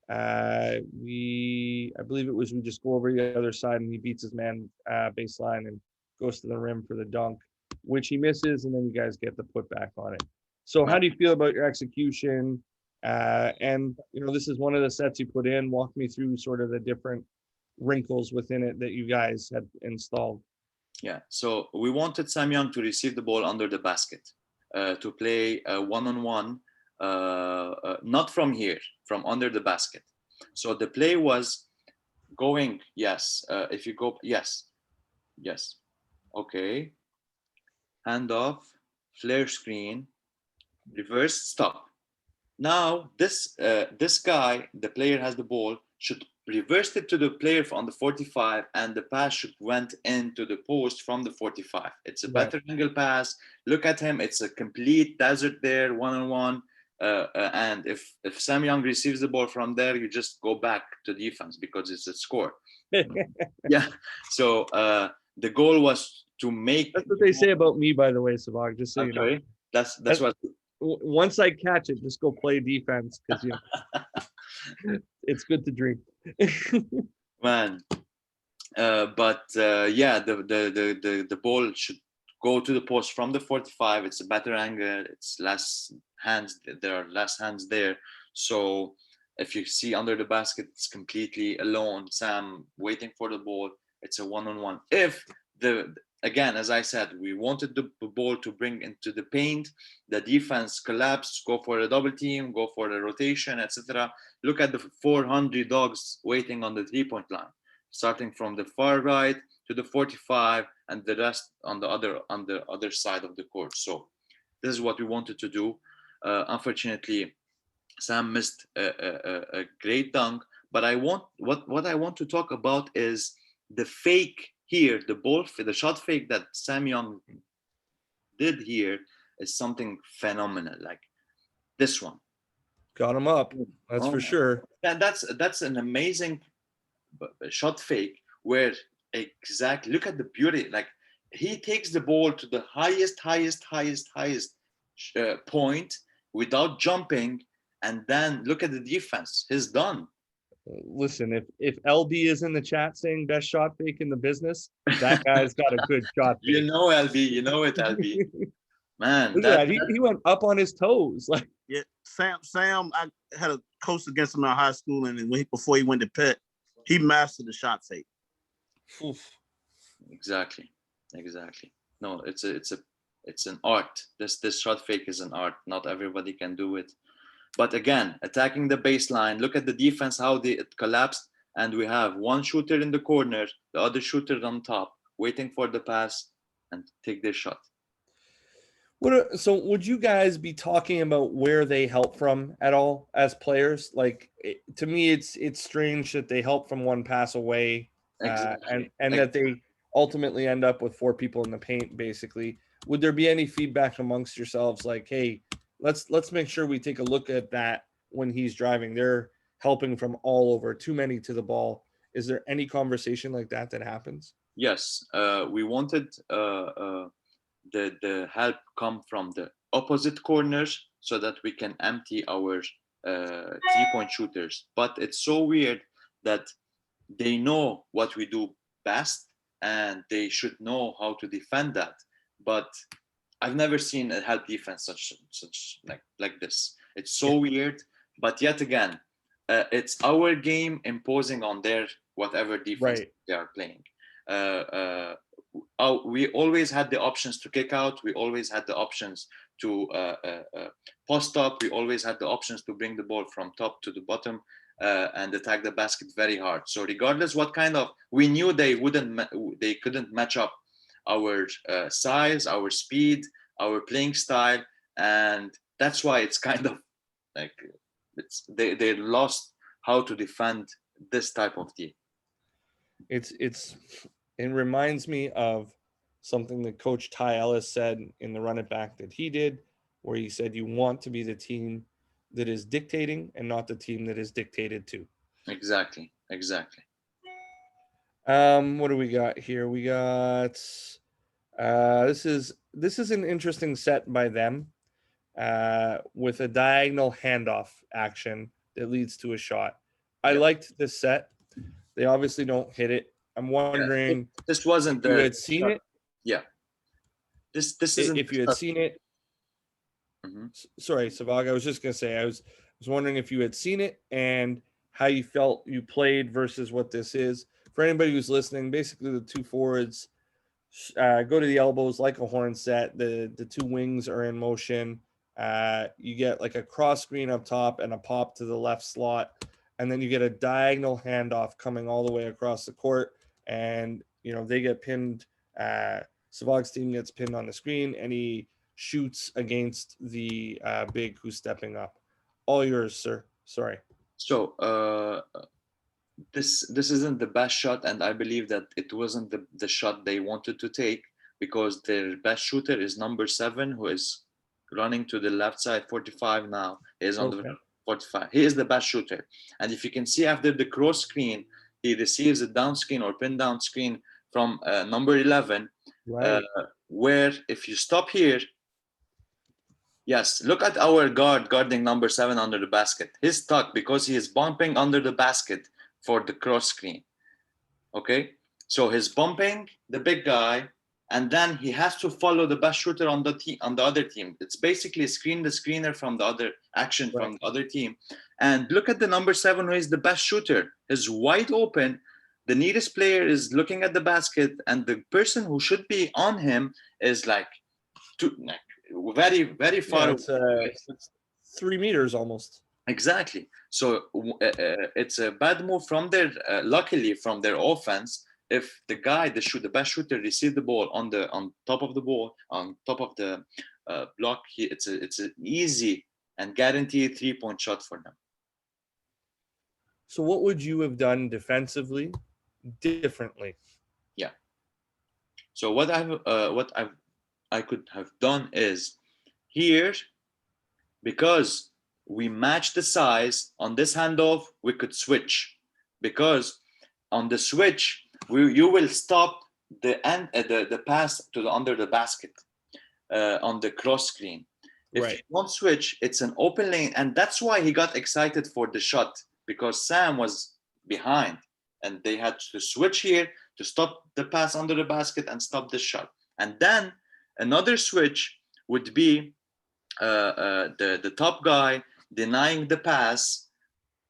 I believe it was we just go over the other side and he beats his man baseline and goes to the rim for the dunk, which he misses, and then you guys get the putback on it. So how do you feel about your execution? And this is one of the sets you put in. Walk me through sort of the different wrinkles within it that you guys had installed. Yeah, so we wanted Sam Young to receive the ball under the basket, to play one-on-one, not from here, from under the basket. So the play was going, yes, if you go, yes, okay, hand off, flare screen, reverse, stop. Now this guy, the player has the ball, should reverse it to the player on the 45, and the pass should went into the post from the 45. It's a better angle pass. Look at him. It's a complete desert there, one-on-one. And if Sam Young receives the ball from there, you just go back to defense because it's a score. Yeah. So the goal was to make. That's what they say about me, by the way, Sevag. Just so you know. That's what. Once I catch it, just go play defense because it's good to drink. Man, but yeah, the ball should go to the post from the 45. It's a better angle. It's less hands. There are less hands there. So if you see under the basket, it's completely alone. Sam waiting for the ball. It's a one-on-one. If again, as I said, we wanted the ball to bring into the paint. The defense collapsed, go for a double team, go for a rotation, etc. Look at the 400 dogs waiting on the three-point line, starting from the far right to the 45, and the rest on the other side of the court. So this is what we wanted to do. Unfortunately, Sam missed a great dunk. But what I want to talk about is the fake. Here, the shot fake that Sam Young did here is something phenomenal. Like this one, got him up. That's for sure. And that's an amazing shot fake where exactly look at the beauty. Like he takes the ball to the highest point without jumping, and then look at the defense. He's done. Listen, if LB is in the chat saying best shot fake in the business, that guy's got a good shot fake. You know LB, you know it, LB. Man, he went up on his toes. Like yeah, Sam, I had a coach against him in high school, and before he went to Pitt, he mastered the shot fake. Exactly. No, it's an art. This shot fake is an art. Not everybody can do it. But again, attacking the baseline, look at the defense, how it collapsed. And we have one shooter in the corner, the other shooter on top, waiting for the pass and take their shot. So would you guys be talking about where they help from at all as players? Like to me, it's strange that they help from one pass away and that they ultimately end up with four people in the paint, basically. Would there be any feedback amongst yourselves like, hey, let's make sure we take a look at that when he's driving? They're helping from all over, too many to the ball. Is there any conversation like that happens? Yes, we wanted the help come from the opposite corners so that we can empty our 3-point shooters. But it's so weird that they know what we do best and they should know how to defend that. But I've never seen a help defense such like this. It's so weird, but yet again, it's our game imposing on their whatever defense they are playing. We always had the options to kick out. We always had the options to post up. We always had the options to bring the ball from top to the bottom and attack the basket very hard. So regardless what kind of, we knew they couldn't match up our size, our speed, our playing style, and that's why it's kind of like they lost how to defend this type of team. It reminds me of something that Coach Ty Ellis said in the Run It Back that he did, where he said you want to be the team that is dictating and not the team that is dictated to. Exactly. What do we got here? We got this is an interesting set by them with a diagonal handoff action that leads to a shot. I liked this set. They obviously don't hit it. I'm wondering this wasn't if you had seen it. Yeah. This isn't if you had seen it. Sorry, Sevag. I was just gonna say I was wondering if you had seen it and how you felt you played versus what this is. For anybody who's listening, basically the two forwards go to the elbows like a horn set. The two wings are in motion. You get like a cross screen up top and a pop to the left slot, and then you get a diagonal handoff coming all the way across the court, and they get pinned. Sevag's team gets pinned on the screen, and he shoots against the big who's stepping up. All yours, sir. Sorry. So this isn't the best shot, and I believe that it wasn't the shot they wanted to take, because their best shooter is number 7, who is running to the left side, 45 now. He is on the 45. He is the best shooter. And if you can see after the cross screen, he receives a down screen or pin down screen from number 11, where if you stop here, yes, look at our guard guarding number 7 under the basket. He's stuck because he is bumping under the basket for the cross screen. Okay, so he's bumping the big guy, and then he has to follow the best shooter on the other team. It's basically screen the screener from the other action from the other team. And look at the number 7, who is the best shooter. He's wide open. The nearest player is looking at the basket, and the person who should be on him is very, very far away. It's 3 meters almost. Exactly. So it's a bad move from their, luckily from their offense. If the guy, the best shooter, receive the ball on top of the ball, on top of the block, it's an easy and guaranteed 3-point shot for them. So what would you have done defensively differently? Yeah. So what I could have done is here, because we match the size on this handoff, we could switch, because on the switch you will stop the pass to the under the basket on the cross screen. If you don't switch, it's an open lane, and that's why he got excited for the shot, because Sam was behind and they had to switch here to stop the pass under the basket and stop the shot. And then another switch would be the top guy denying the pass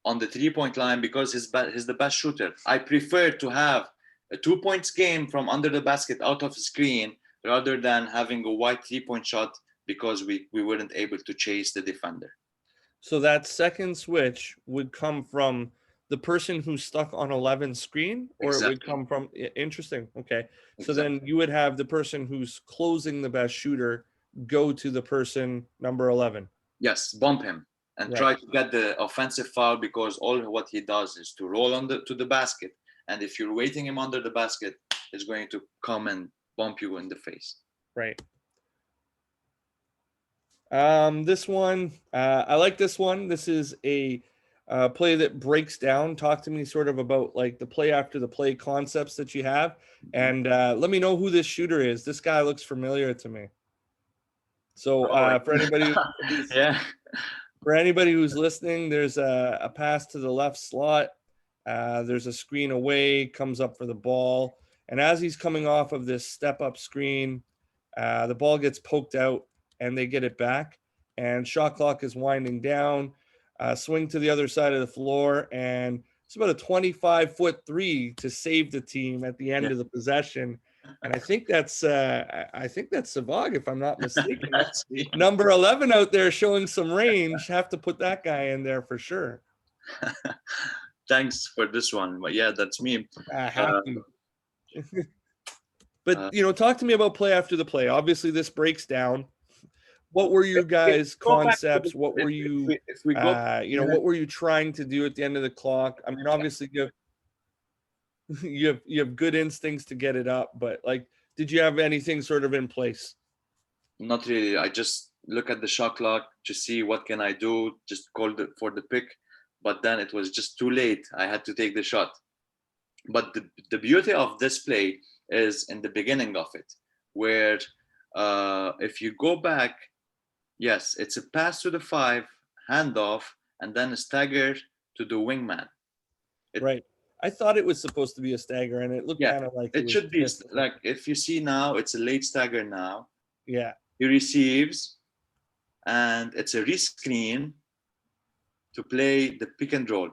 on the 3-point line, because he's the best shooter. I prefer to have a 2-point game from under the basket out of the screen rather than having a wide 3-point shot, because we weren't able to chase the defender. So that second switch would come from the person who's stuck on 11 screen, or it would come from, interesting. Okay. So then you would have the person who's closing the best shooter go to the person number 11. Yes, bump him and try to get the offensive foul, because all what he does is to roll to the basket. And if you're waiting him under the basket, he's going to come and bump you in the face. Right. This one, I like this one. This is a play that breaks down. Talk to me sort of about like the play after the play concepts that you have. And let me know who this shooter is. This guy looks familiar to me. So for anybody for anybody who's listening, there's a pass to the left slot. There's a screen away, comes up for the ball. And as he's coming off of this step up screen, the ball gets poked out and they get it back. And shot clock is winding down. Swing to the other side of the floor. And it's about a 25-foot three to save the team at the end of the possession. And I think that's Sevag, if I'm not mistaken. That's number 11 out there showing some range. Have to put that guy in there for sure. Thanks for this one. But yeah, that's me. But talk to me about play after the play. Obviously, this breaks down. what were your guys' Go back to concepts? What were you, if we go, what were you trying to do at the end of the clock? I mean, obviously you have, you have good instincts to get it up, but like, did you have anything sort of in place? not really. I just look at the shot clock to see what can I do. Just called for the pick, but then it was just too late. I had to take the shot. But the beauty of this play is in the beginning of it, where if you go back, yes, it's a pass to the 5, handoff, and then a stagger to the wingman. Right. I thought it was supposed to be a stagger, and it looked Yeah, kind of like it was should be just- like, if you see now, it's a late stagger now. Yeah. He receives, and it's a rescreen to play the pick and roll.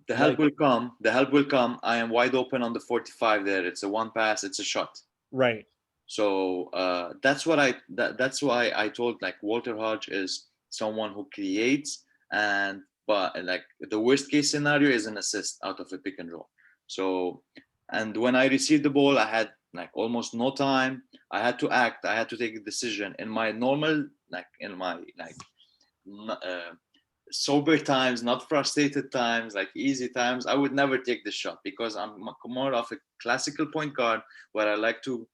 The help will come. The help will come. I am wide open on the 45 there. It's a one pass. It's a shot. Right. So that's what that's why I told, like, Walter Hodge is someone who creates, and but like the worst case scenario is an assist out of a pick and roll. So, and when I received the ball, I had like almost no time. I had to act. I had to take a decision in my normal, like in my like sober times, not frustrated times, like easy times. I would never take the shot because I'm more of a classical point guard where I like to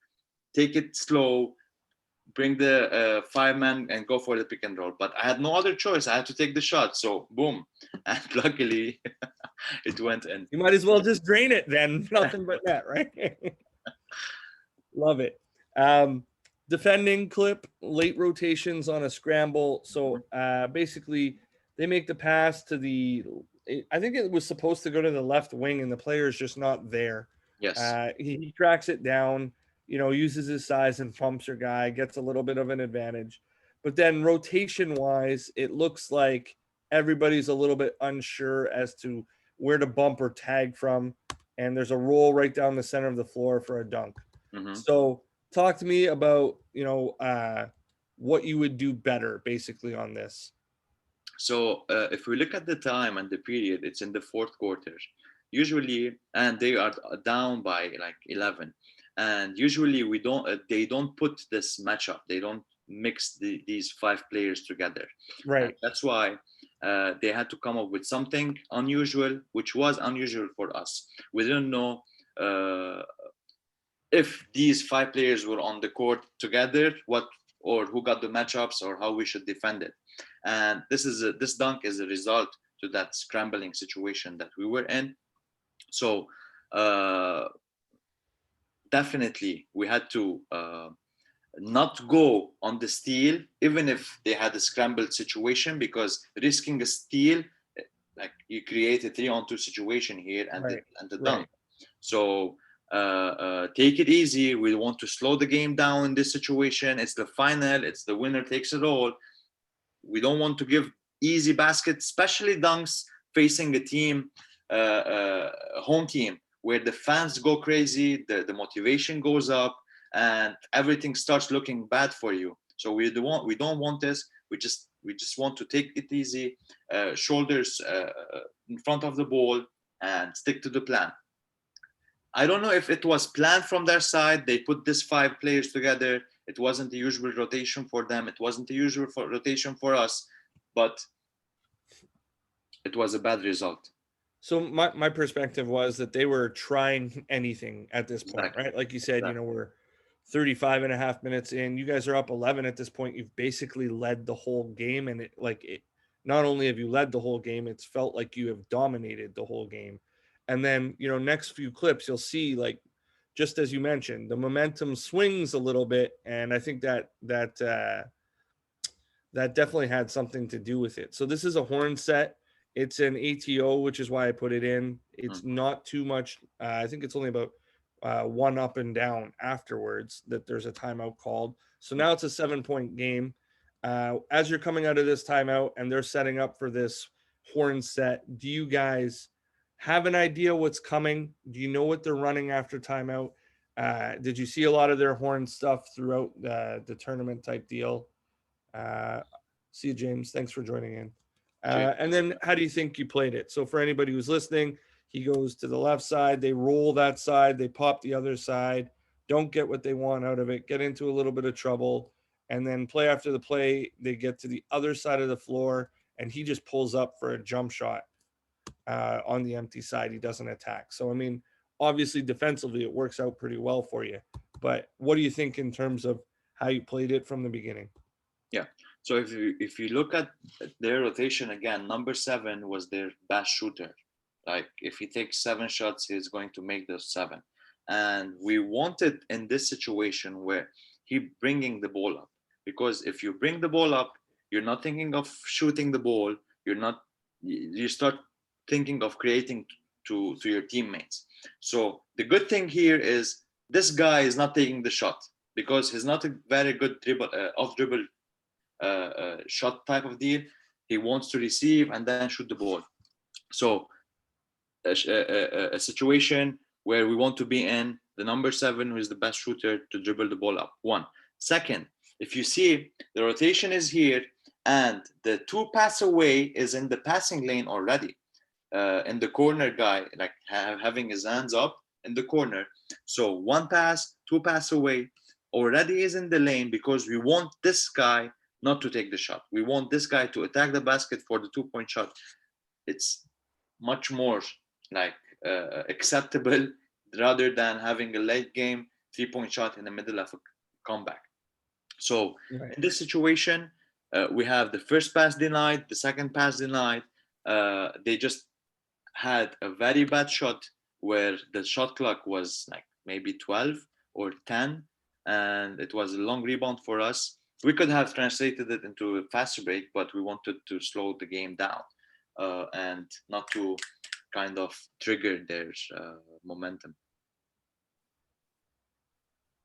take it slow, bring the 5-man and go for the pick and roll. But I had no other choice. I had to take the shot. So boom. And luckily it went in. You might as well just drain it then. Nothing but that, right? Love it. Defending clip, late rotations on a scramble. So basically they make the pass to I think it was supposed to go to the left wing and the player is just not there. Yes. He tracks it down, uses his size and pumps your guy, gets a little bit of an advantage. But then rotation wise, it looks like everybody's a little bit unsure as to where to bump or tag from. And there's a roll right down the center of the floor for a dunk. Mm-hmm. So talk to me about, what you would do better basically on this. So if we look at the time and the period, it's in the fourth quarter usually, and they are down by like 11. And usually they don't put this matchup. They don't mix these 5 players together. Right. And that's why they had to come up with something unusual, which was unusual for us. We didn't know if these 5 players were on the court together, or who got the matchups, or how we should defend it. And this dunk is a result to that scrambling situation that we were in. So definitely we had to not go on the steal, even if they had a scrambled situation, because risking a steal, like you create a 3-on-2 situation here and the dunk. Right. So take it easy. We want to slow the game down in this situation. It's the final. It's the winner takes it all. We don't want to give easy baskets, especially dunks facing a team, home team, where the fans go crazy, the motivation goes up, and everything starts looking bad for you. So we don't want this. We just want to take it easy, shoulders in front of the ball, and stick to the plan. I don't know if it was planned from their side. They put these 5 players together. It wasn't the usual rotation for them. It wasn't the usual rotation for us, but it was a bad result. So my perspective was that they were trying anything at this point, Exactly. right? Like you said, we're 35 and a half minutes in. You guys are up 11 at this point. You've basically led the whole game. And not only have you led the whole game, it's felt like you have dominated the whole game. And then, next few clips, you'll see, like, just as you mentioned, the momentum swings a little bit. And I think that definitely had something to do with it. So this is a horn set. It's an ATO, which is why I put it in. It's not too much. I think it's only about 1 up and down afterwards that there's a timeout called. So now it's a 7-point game. As you're coming out of this timeout and they're setting up for this horn set, do you guys have an idea what's coming? Do you know what they're running after timeout? Did you see a lot of their horn stuff throughout the tournament type deal? See you, James. Thanks for joining in. And then how do you think you played it? So for anybody who's listening, he goes to the left side, they roll that side, they pop the other side, don't get what they want out of it, get into a little bit of trouble, and then play after the play, they get to the other side of the floor, and he just pulls up for a jump shot on the empty side. He doesn't attack. So, I mean, obviously defensively, it works out pretty well for you. But what do you think in terms of how you played it from the beginning? Yeah. So if you look at their rotation again, number 7 was their best shooter. Like if he takes 7 shots, he's going to make those 7. And we wanted in this situation where he bringing the ball up, because if you bring the ball up, you're not thinking of shooting the ball. You start thinking of creating to your teammates. So the good thing here is this guy is not taking the shot because he's not a very good off dribble shot type of deal. He wants to receive and then shoot the ball. So a situation where we want to be in the number 7, who is the best shooter, to dribble the ball up. 1. Second, if you see the rotation is here and the 2 pass away is in the passing lane already, in the corner guy, like having his hands up in the corner. So 1 pass, 2 pass away already is in the lane, because we want this guy not to take the shot. We want this guy to attack the basket for the 2-point shot. It's much more like acceptable rather than having a late game 3-point shot in the middle of a comeback. So in this situation, we have the first pass denied, the second pass denied. They just had a very bad shot where the shot clock was like maybe 12 or 10, and it was a long rebound for us. We could have translated it into a faster break, but we wanted to slow the game down and not to kind of trigger their momentum.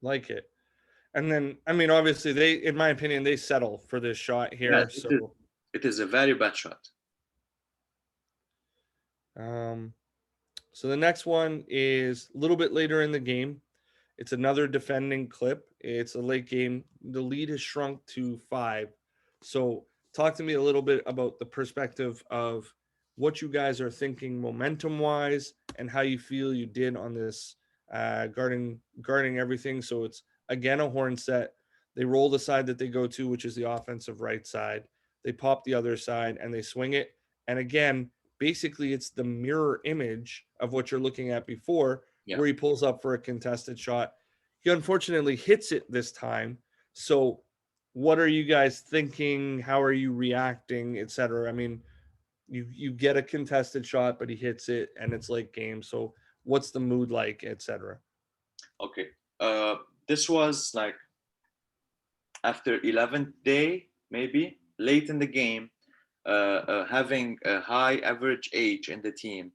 Like it. And then, I mean, obviously, they, in my opinion, they settle for this shot here. Yeah, so it is a very bad shot. So the next one is a little bit later in the game. It's another defending clip. It's a late game. The lead has shrunk to 5. So talk to me a little bit about the perspective of what you guys are thinking momentum wise and how you feel you did on this guarding everything. So it's again a horn set. They roll the side that they go to, which is the offensive right side. They pop the other side and they swing it. And again, basically it's the mirror image of what you're looking at before, where he pulls up for a contested shot. He unfortunately hits it this time. So what are you guys thinking? How are you reacting, etc.? I mean, you get a contested shot, but he hits it and it's late game. So what's the mood like, etc.? Okay. This was like after 11th day, maybe late in the game, having a high average age in the team,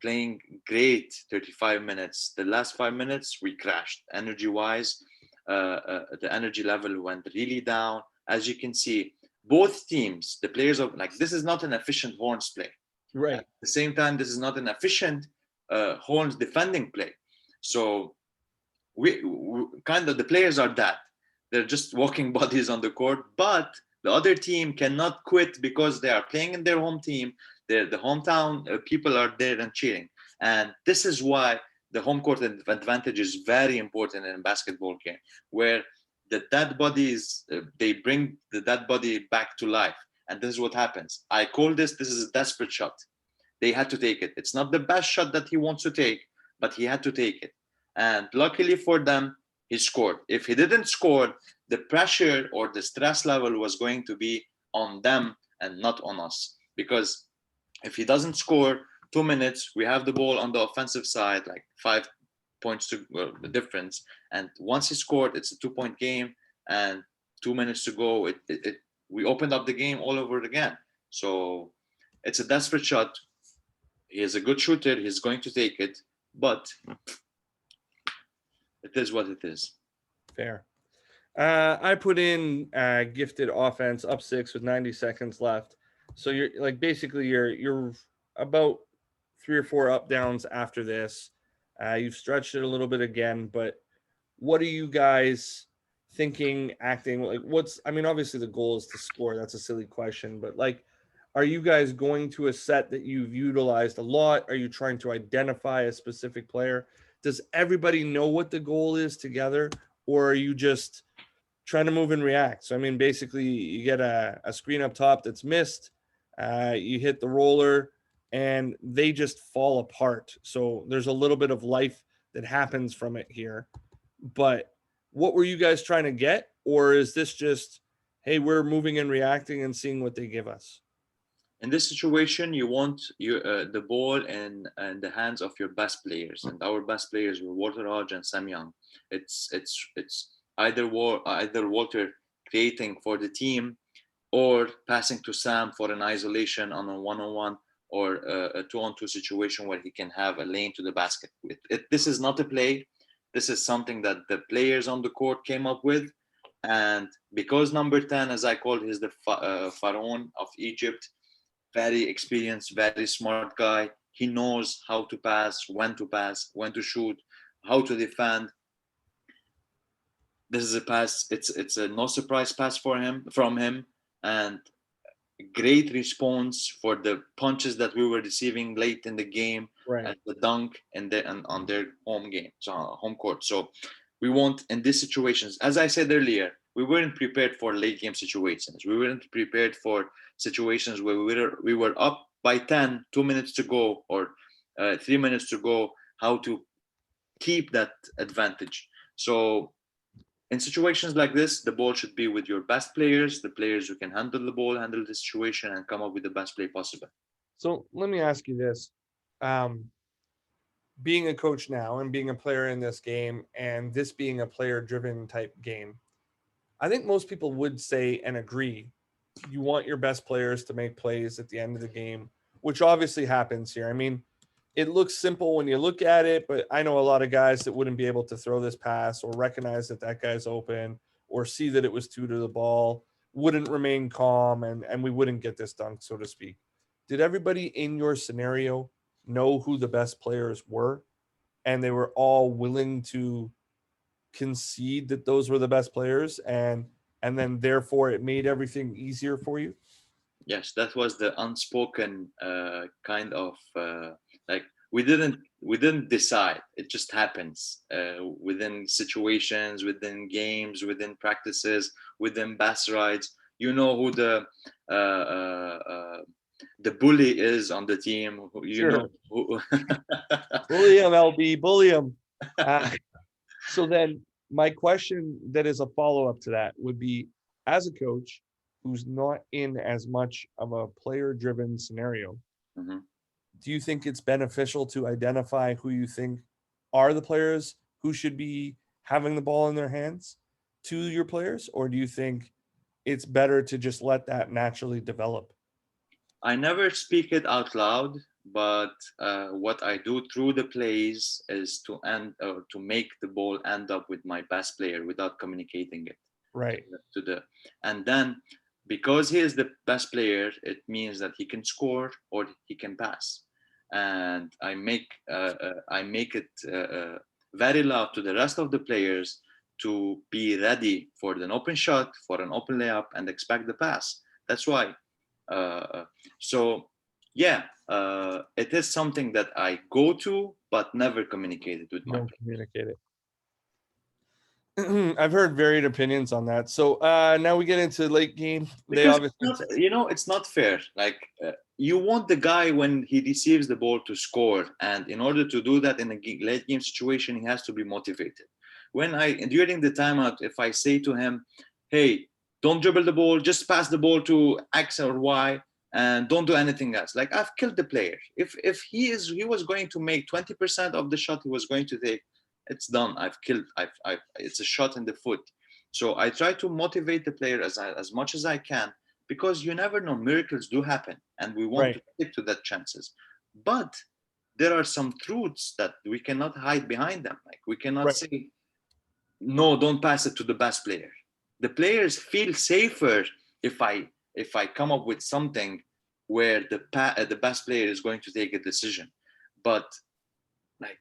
playing great 35 minutes. The last 5 minutes, we crashed energy-wise. The energy level went really down. As you can see, both teams, the players of like, this is not an efficient horns play. Right. At the same time, this is not an efficient horns defending play. So we kind of, the players are that. They're just walking bodies on the court, but the other team cannot quit because they are playing in their home team. The hometown people are there and cheering. And this is why the home court advantage is very important in a basketball game, where the dead bodies, they bring the dead body back to life. And this is what happens. I call this is a desperate shot. They had to take it. It's not the best shot that he wants to take, but he had to take it. And luckily for them, he scored. If he didn't score, the pressure or the stress level was going to be on them and not on us. Because if he doesn't score, 2 minutes, we have the ball on the offensive side, like 5 points to the difference. And once he scored, it's a 2-point game, and 2 minutes to go, we opened up the game all over again. So it's a desperate shot. He is a good shooter. He's going to take it, but it is what it is. Fair. I put in gifted offense up 6 with 90 seconds left. So you're like basically you're about 3 or 4 up downs after this. You've stretched it a little bit again, but what are you guys thinking, acting like? I mean, obviously the goal is to score. That's a silly question, but like, are you guys going to a set that you've utilized a lot? Are you trying to identify a specific player? Does everybody know what the goal is together? or are you just trying to move and react? So, I mean, basically you get a screen up top that's missed, you hit the roller and they just fall apart. So there's a little bit of life that happens from it here. But what were you guys trying to get? Or is this just, hey, we're moving and reacting and seeing what they give us? In this situation, you want the ball in the hands of your best players, and our best players were Walter Hodge and Sam Young. It's either Walter creating for the team, or passing to Sam for an isolation on a one-on-one or a two-on-two situation where he can have a lane to the basket. This is not a play. This is something that the players on the court came up with, and because number 10, as I called, is the pharaoh of Egypt. Very experienced, very smart guy. He knows how to pass, when to shoot, how to defend. This is a pass. It's a no surprise pass from him, and great response for the punches that we were receiving late in the game, Right. and the dunk and on their home game, so home court. So we want in these situations, as I said earlier, we weren't prepared for late game situations. We weren't prepared for situations where we were up by 10, 2 minutes to go, or 3 minutes to go, how to keep that advantage. So in situations like this, the ball should be with your best players, the players who can handle the ball, handle the situation, and come up with the best play possible. So let me ask you this. Being a coach now and being a player in this game, and this being a player-driven type game, I think most people would say and agree you want your best players to make plays at the end of the game, which obviously happens here. I mean, it looks simple when you look at it, but I know a lot of guys that wouldn't be able to throw this pass or recognize that that guy's open or see that it was two to the ball, wouldn't remain calm, and we wouldn't get this dunk, so to speak. Did everybody in your scenario know who the best players were, and they were all willing to concede that those were the best players, and then therefore it made everything easier for you? Yes, that was the unspoken kind of like we didn't decide. It just happens within situations, within games, within practices, within bus rides. You know who the bully is on the team. You know who. Bully him, LB, bully him. So then my question that is a follow-up to that would be, as a coach who's not in as much of a player-driven scenario, Mhm. do you think it's beneficial to identify who you think are the players who should be having the ball in their hands to your players? Or do you think it's better to just let that naturally develop? I never speak it out loud, but what I do through the plays is to make the ball end up with my best player without communicating it. Right. And then because he is the best player, it means that he can score or he can pass, and I make it very loud to the rest of the players to be ready for an open shot, for an open layup, and expect the pass. That's why. So yeah, it is something that I go to, but never communicated with my. Don't communicate it. I've heard varied opinions on that. So now we get into late game. They Because obviously, it's not fair. Like you want the guy when he receives the ball to score, and in order to do that in a late game situation, he has to be motivated. During the timeout, if I say to him, "Hey, don't dribble the ball, just pass the ball to X or Y, and don't do anything else," like I've killed the player. If he was going to make 20% of the shot he was going to take, it's done. I've killed. It's a shot in the foot. So I try to motivate the player as much as I can, because you never know, miracles do happen, and we want right. to stick to that chances. But there are some truths that we cannot hide behind them. Like we cannot Right. say, no, don't pass it to the best player. The players feel safer if I come up with something where the best player is going to take a decision. But like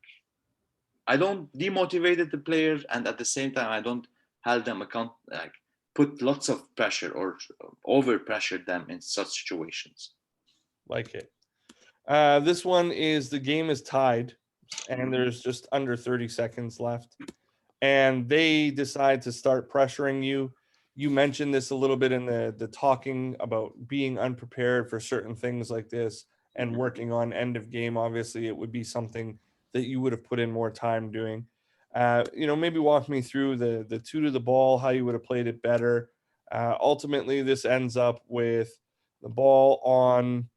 I don't demotivate the players, and at the same time I don't hold them account, like put lots of pressure or over pressure them in such situations. Like it. This one is, the game is tied and there's just under 30 seconds left. and they decide to start pressuring you. You mentioned this a little bit in the talking about being unprepared for certain things like this and working on end of game. Obviously, it would be something that you would have put in more time doing. Maybe walk me through the two to the ball, how you would have played it better. Ultimately, this ends up with the ball on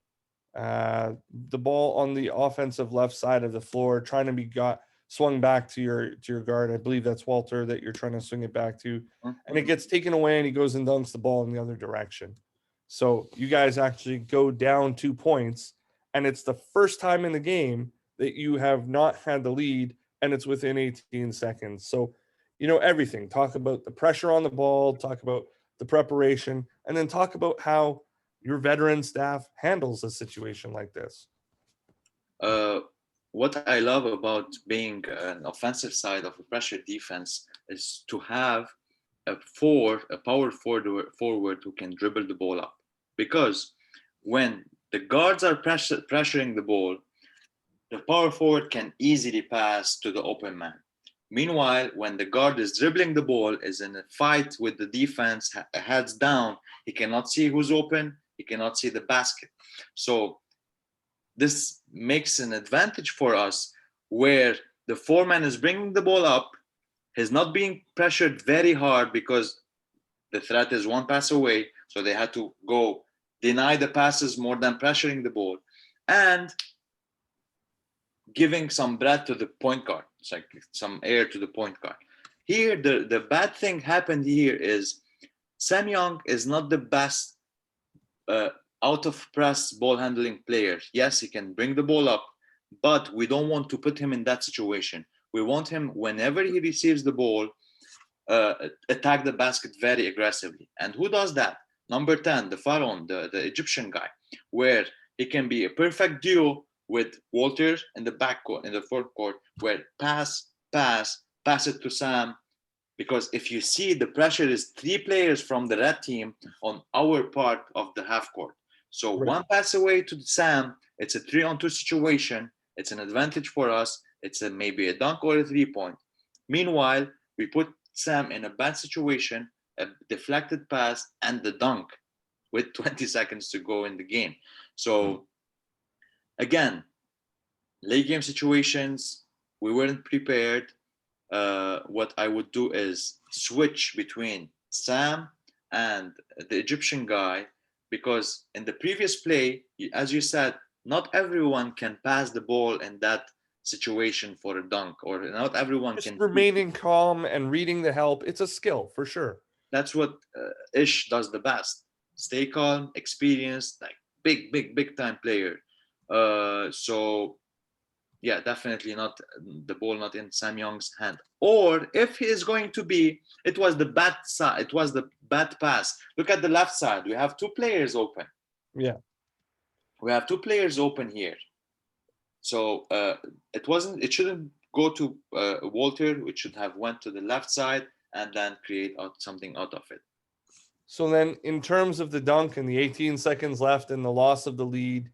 the offensive left side of the floor, trying to be swung back to your guard. I believe that's Walter that you're trying to swing it back to, and it gets taken away, and he goes and dunks the ball in the other direction. So you guys actually go down 2 points, and it's the first time in the game that you have not had the lead, and it's within 18 seconds. So, everything. Talk about the pressure on the ball, talk about the preparation, and then talk about how your veteran staff handles a situation like this. What I love about being an offensive side of a pressure defense is to have a power forward who can dribble the ball up. Because when the guards are pressuring the ball, the power forward can easily pass to the open man. Meanwhile, when the guard is dribbling the ball, is in a fight with the defense, heads down, he cannot see who's open, he cannot see the basket. So this makes an advantage for us where the foreman is bringing the ball up, he's not being pressured very hard because the threat is one pass away, so they had to go deny the passes more than pressuring the ball, and giving some breath to the point guard. It's like some air to the point guard. Here, the bad thing happened here is Sam Young is not the best out of press ball handling player. Yes, he can bring the ball up, but we don't want to put him in that situation. We want him, whenever he receives the ball, attack the basket very aggressively. And who does that? Number 10, the Pharaoh, the Egyptian guy, where he can be a perfect duo with Walter in the backcourt, in the forecourt, where pass it to Sam. Because if you see, the pressure is 3 players from the red team on our part of the half court. So one pass away to Sam, it's a 3-on-2 situation. It's an advantage for us. It's maybe a dunk or a 3-point. Meanwhile, we put Sam in a bad situation, a deflected pass, and the dunk with 20 seconds to go in the game. So again, late game situations, we weren't prepared. What I would do is switch between Sam and the Egyptian guy, because in the previous play, as you said, not everyone can pass the ball in that situation for a dunk, or not everyone Just can remaining calm and reading the help. It's a skill for sure. That's what Ish does the best. Stay calm, experienced, like big time player. So yeah, definitely not the ball not in Sam Young's hand. Or if he is going to be, it was the bad side, it was the bad pass. Look at the left side. We have 2 players open. Yeah. We have 2 players open here. So it shouldn't go to Walter. It should have went to the left side and then create something out of it. So then in terms of the dunk and the 18 seconds left and the loss of the lead,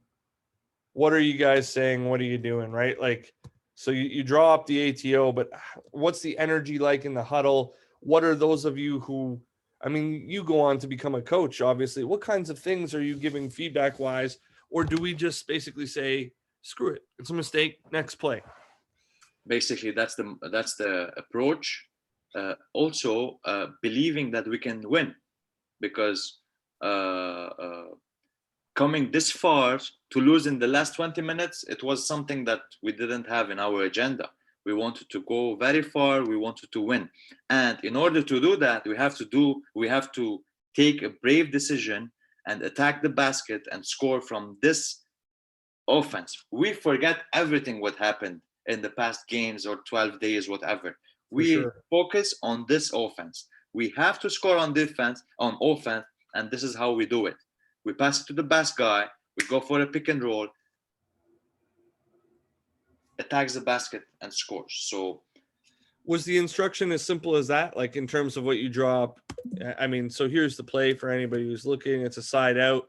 what are you guys saying? What are you doing? Right? Like, so you draw up the ATO, but what's the energy like in the huddle? What are those of you who, I mean, you go on to become a coach, obviously. What kinds of things are you giving feedback wise? Or do we just basically say, screw it, it's a mistake, next play? Basically, that's the approach. Also, believing that we can win, because coming this far to lose in the last 20 minutes, it was something that we didn't have in our agenda. We wanted to go very far. We wanted to win. And in order to do that, we have to take a brave decision and attack the basket and score from this offense. We forget everything what happened in the past games or 12 days, whatever. We focus on this offense. We have to score on offense, and this is how we do it. We pass it to the best guy, we go for a pick and roll, attacks the basket and scores. So was the instruction as simple as that? Like in terms of what you draw up? I mean, so here's the play for anybody who's looking. It's a side out,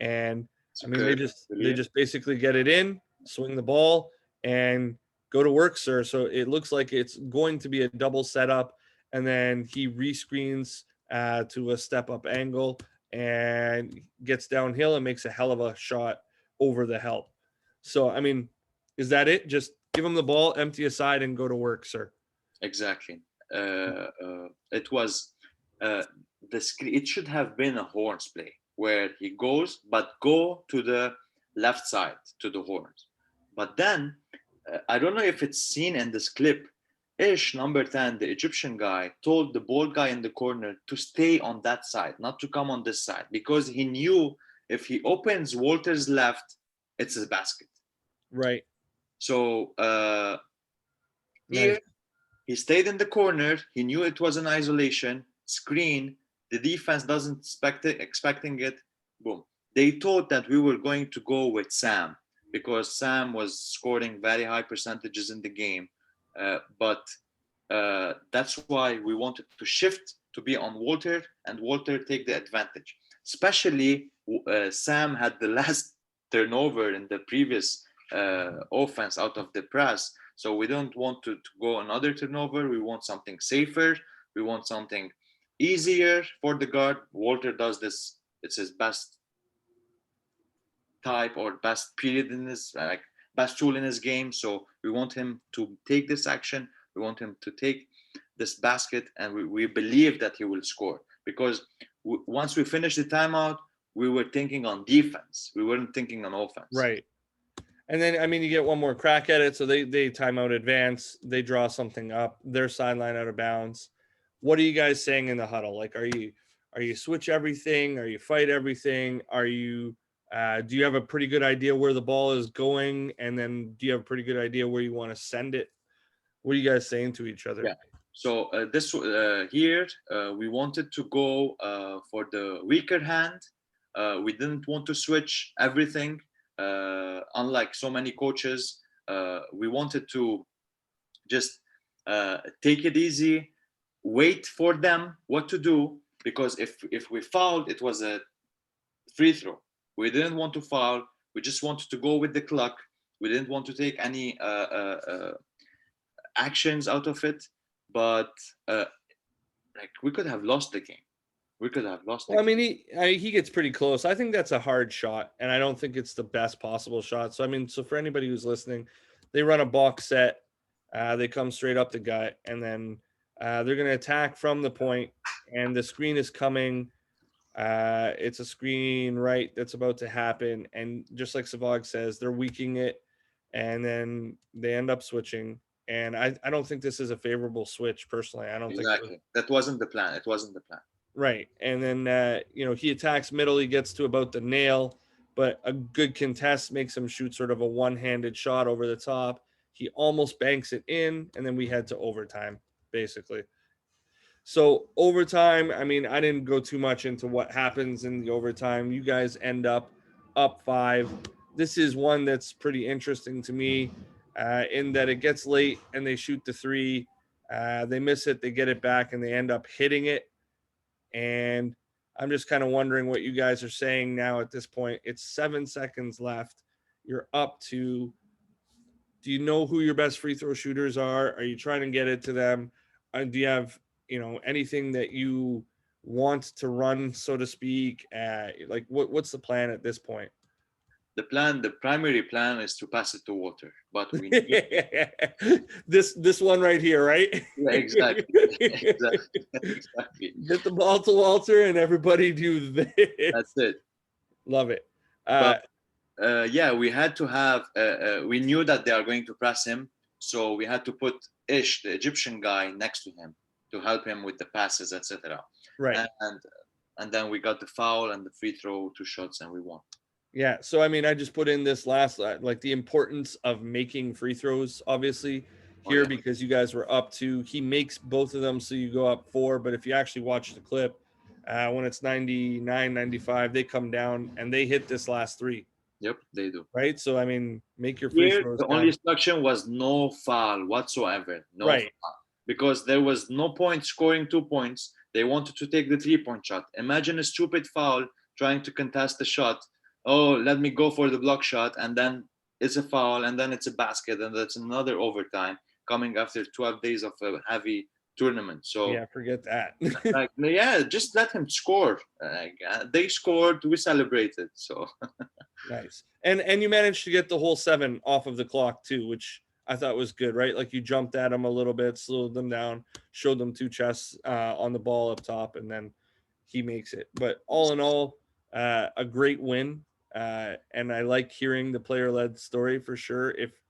and I mean, they just basically get it in, swing the ball, and go to work, sir. So it looks like it's going to be a double setup. And then he rescreens to a step up angle and gets downhill and makes a hell of a shot over the help. So, I mean, is that it? Just give him the ball, empty aside, and go to work, sir. Exactly. It was it should have been a horns play where he goes, but go to the left side to the horns. But then I don't know if it's seen in this clip. Ish number 10, the Egyptian guy, told the bald guy in the corner to stay on that side, not to come on this side, because he knew if he opens Walter's left, it's a basket. Right. So here, he stayed in the corner. He knew it was an isolation screen. The defense doesn't expecting it. Boom. They thought that we were going to go with Sam because Sam was scoring very high percentages in the game. But that's why we wanted to shift to be on Walter and Walter take the advantage. Especially Sam had the last turnover in the previous offense out of the press. So we don't want to go another turnover. We want something safer. We want something easier for the guard. Walter does this. It's his best type or best period in his, best tool in his game. So we want him to take this action. We want him to take this basket, and we believe that he will score. Because once we finish the timeout, we were thinking on defense. We weren't thinking on offense. Right. And then, I mean, you get one more crack at it. So they timeout advance. They draw something up. Their sideline out of bounds. What are you guys saying in the huddle? Like, are you switch everything? Are you fight everything? Are you do you have a pretty good idea where the ball is going? And then do you have a pretty good idea where you want to send it? What are you guys saying to each other? Yeah. So this here, we wanted to go for the weaker hand. We didn't want to switch everything. Unlike so many coaches, we wanted to just take it easy, wait for them what to do, because if we fouled, it was a free throw. We didn't want to foul. We just wanted to go with the clock. We didn't want to take any actions out of it, but we could have lost the game. We could have lost. Well, I mean, he gets pretty close. I think that's a hard shot, and I don't think it's the best possible shot. So, I mean, so for anybody who's listening, they run a box set. They come straight up the gut, and then they're going to attack from the point, and the screen is coming. It's a screen right that's about to happen, and just like Sevag says, they're weakening it, and then they end up switching. And I don't think this is a favorable switch personally. I don't think that wasn't the plan. It wasn't the plan. Right. And then, he attacks middle. He gets to about the nail, but a good contest makes him shoot sort of a one-handed shot over the top. He almost banks it in, and then we head to overtime, basically. So overtime, I mean, I didn't go too much into what happens in the overtime. You guys end up 5. This is one that's pretty interesting to me in that it gets late and they shoot the 3. They miss it. They get it back, and they end up hitting it. And I'm just kind of wondering what you guys are saying now at this point. It's 7 seconds left. You're up to, do you know who your best free throw shooters are? Are you trying to get it to them? Do you have, anything that you want to run, so to speak? Like what's the plan at this point? The primary plan is to pass it to Walter, but we this one right here, right? Yeah, exactly. Exactly. Get the ball to Walter and everybody do this. That's it. Love it. We had to have. We knew that they are going to press him, so we had to put Ish, the Egyptian guy, next to him to help him with the passes, etc. Right. And then we got the foul and the free throw, 2 shots, and we won. Yeah. So, I mean, I just put in this last, like the importance of making free throws, obviously here, because you guys were up 2. He makes both of them. So you go up 4. But if you actually watch the clip, when it's 99, 95, they come down and they hit this last 3. Yep, they do. Right. So, I mean, make your free throws. The only instruction was no foul whatsoever. No right. Foul. Because there was no point scoring 2 points. They wanted to take the 3-point shot. Imagine a stupid foul trying to contest the shot. Oh, let me go for the block shot, and then it's a foul, and then it's a basket, and that's another overtime coming after 12 days of a heavy tournament. So Yeah, forget that. like, yeah, just let him score. They scored, we celebrated. So Nice. And you managed to get the whole 7 off of the clock too, which I thought was good, right? Like you jumped at them a little bit, slowed them down, showed them 2 chests on the ball up top, and then he makes it. But all in all, a great win. And I like hearing the player-led story for sure. If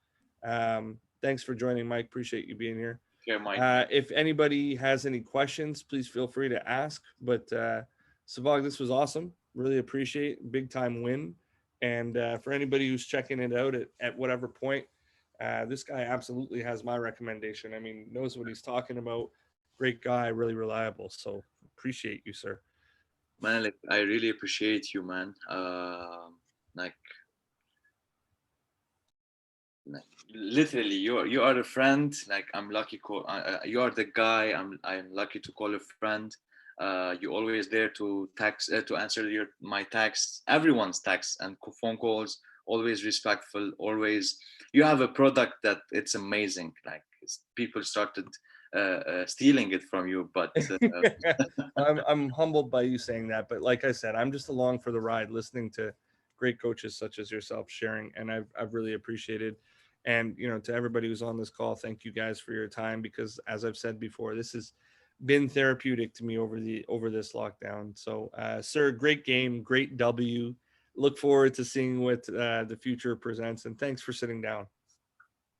thanks for joining, Mike. Appreciate you being here. here, Mike. If anybody has any questions, please feel free to ask. But Sevag, this was awesome. Really appreciate big time win. And for anybody who's checking it out at whatever point, this guy absolutely has my recommendation. I mean, knows what he's talking about. Great guy, really reliable. So appreciate you, sir. Man, like, I really appreciate you, man. Like literally, you are a friend. Like I'm lucky. You are the guy I'm lucky to call a friend. You always there to text to answer my texts, everyone's texts and phone calls. Always respectful. Always, you have a product that it's amazing. Like people started stealing it from you, but I'm humbled by you saying that. But like I said, I'm just along for the ride, listening to great coaches such as yourself sharing, and I've really appreciated. And to everybody who's on this call, thank you guys for your time, because as I've said before, this has been therapeutic to me over this lockdown. So, sir, great game, great W. Look forward to seeing what the future presents, and thanks for sitting down.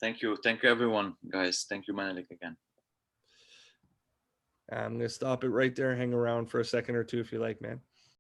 thank you everyone, guys. Thank you, Manelik, again. I'm gonna stop it right there. Hang around for a second or two if you like, man.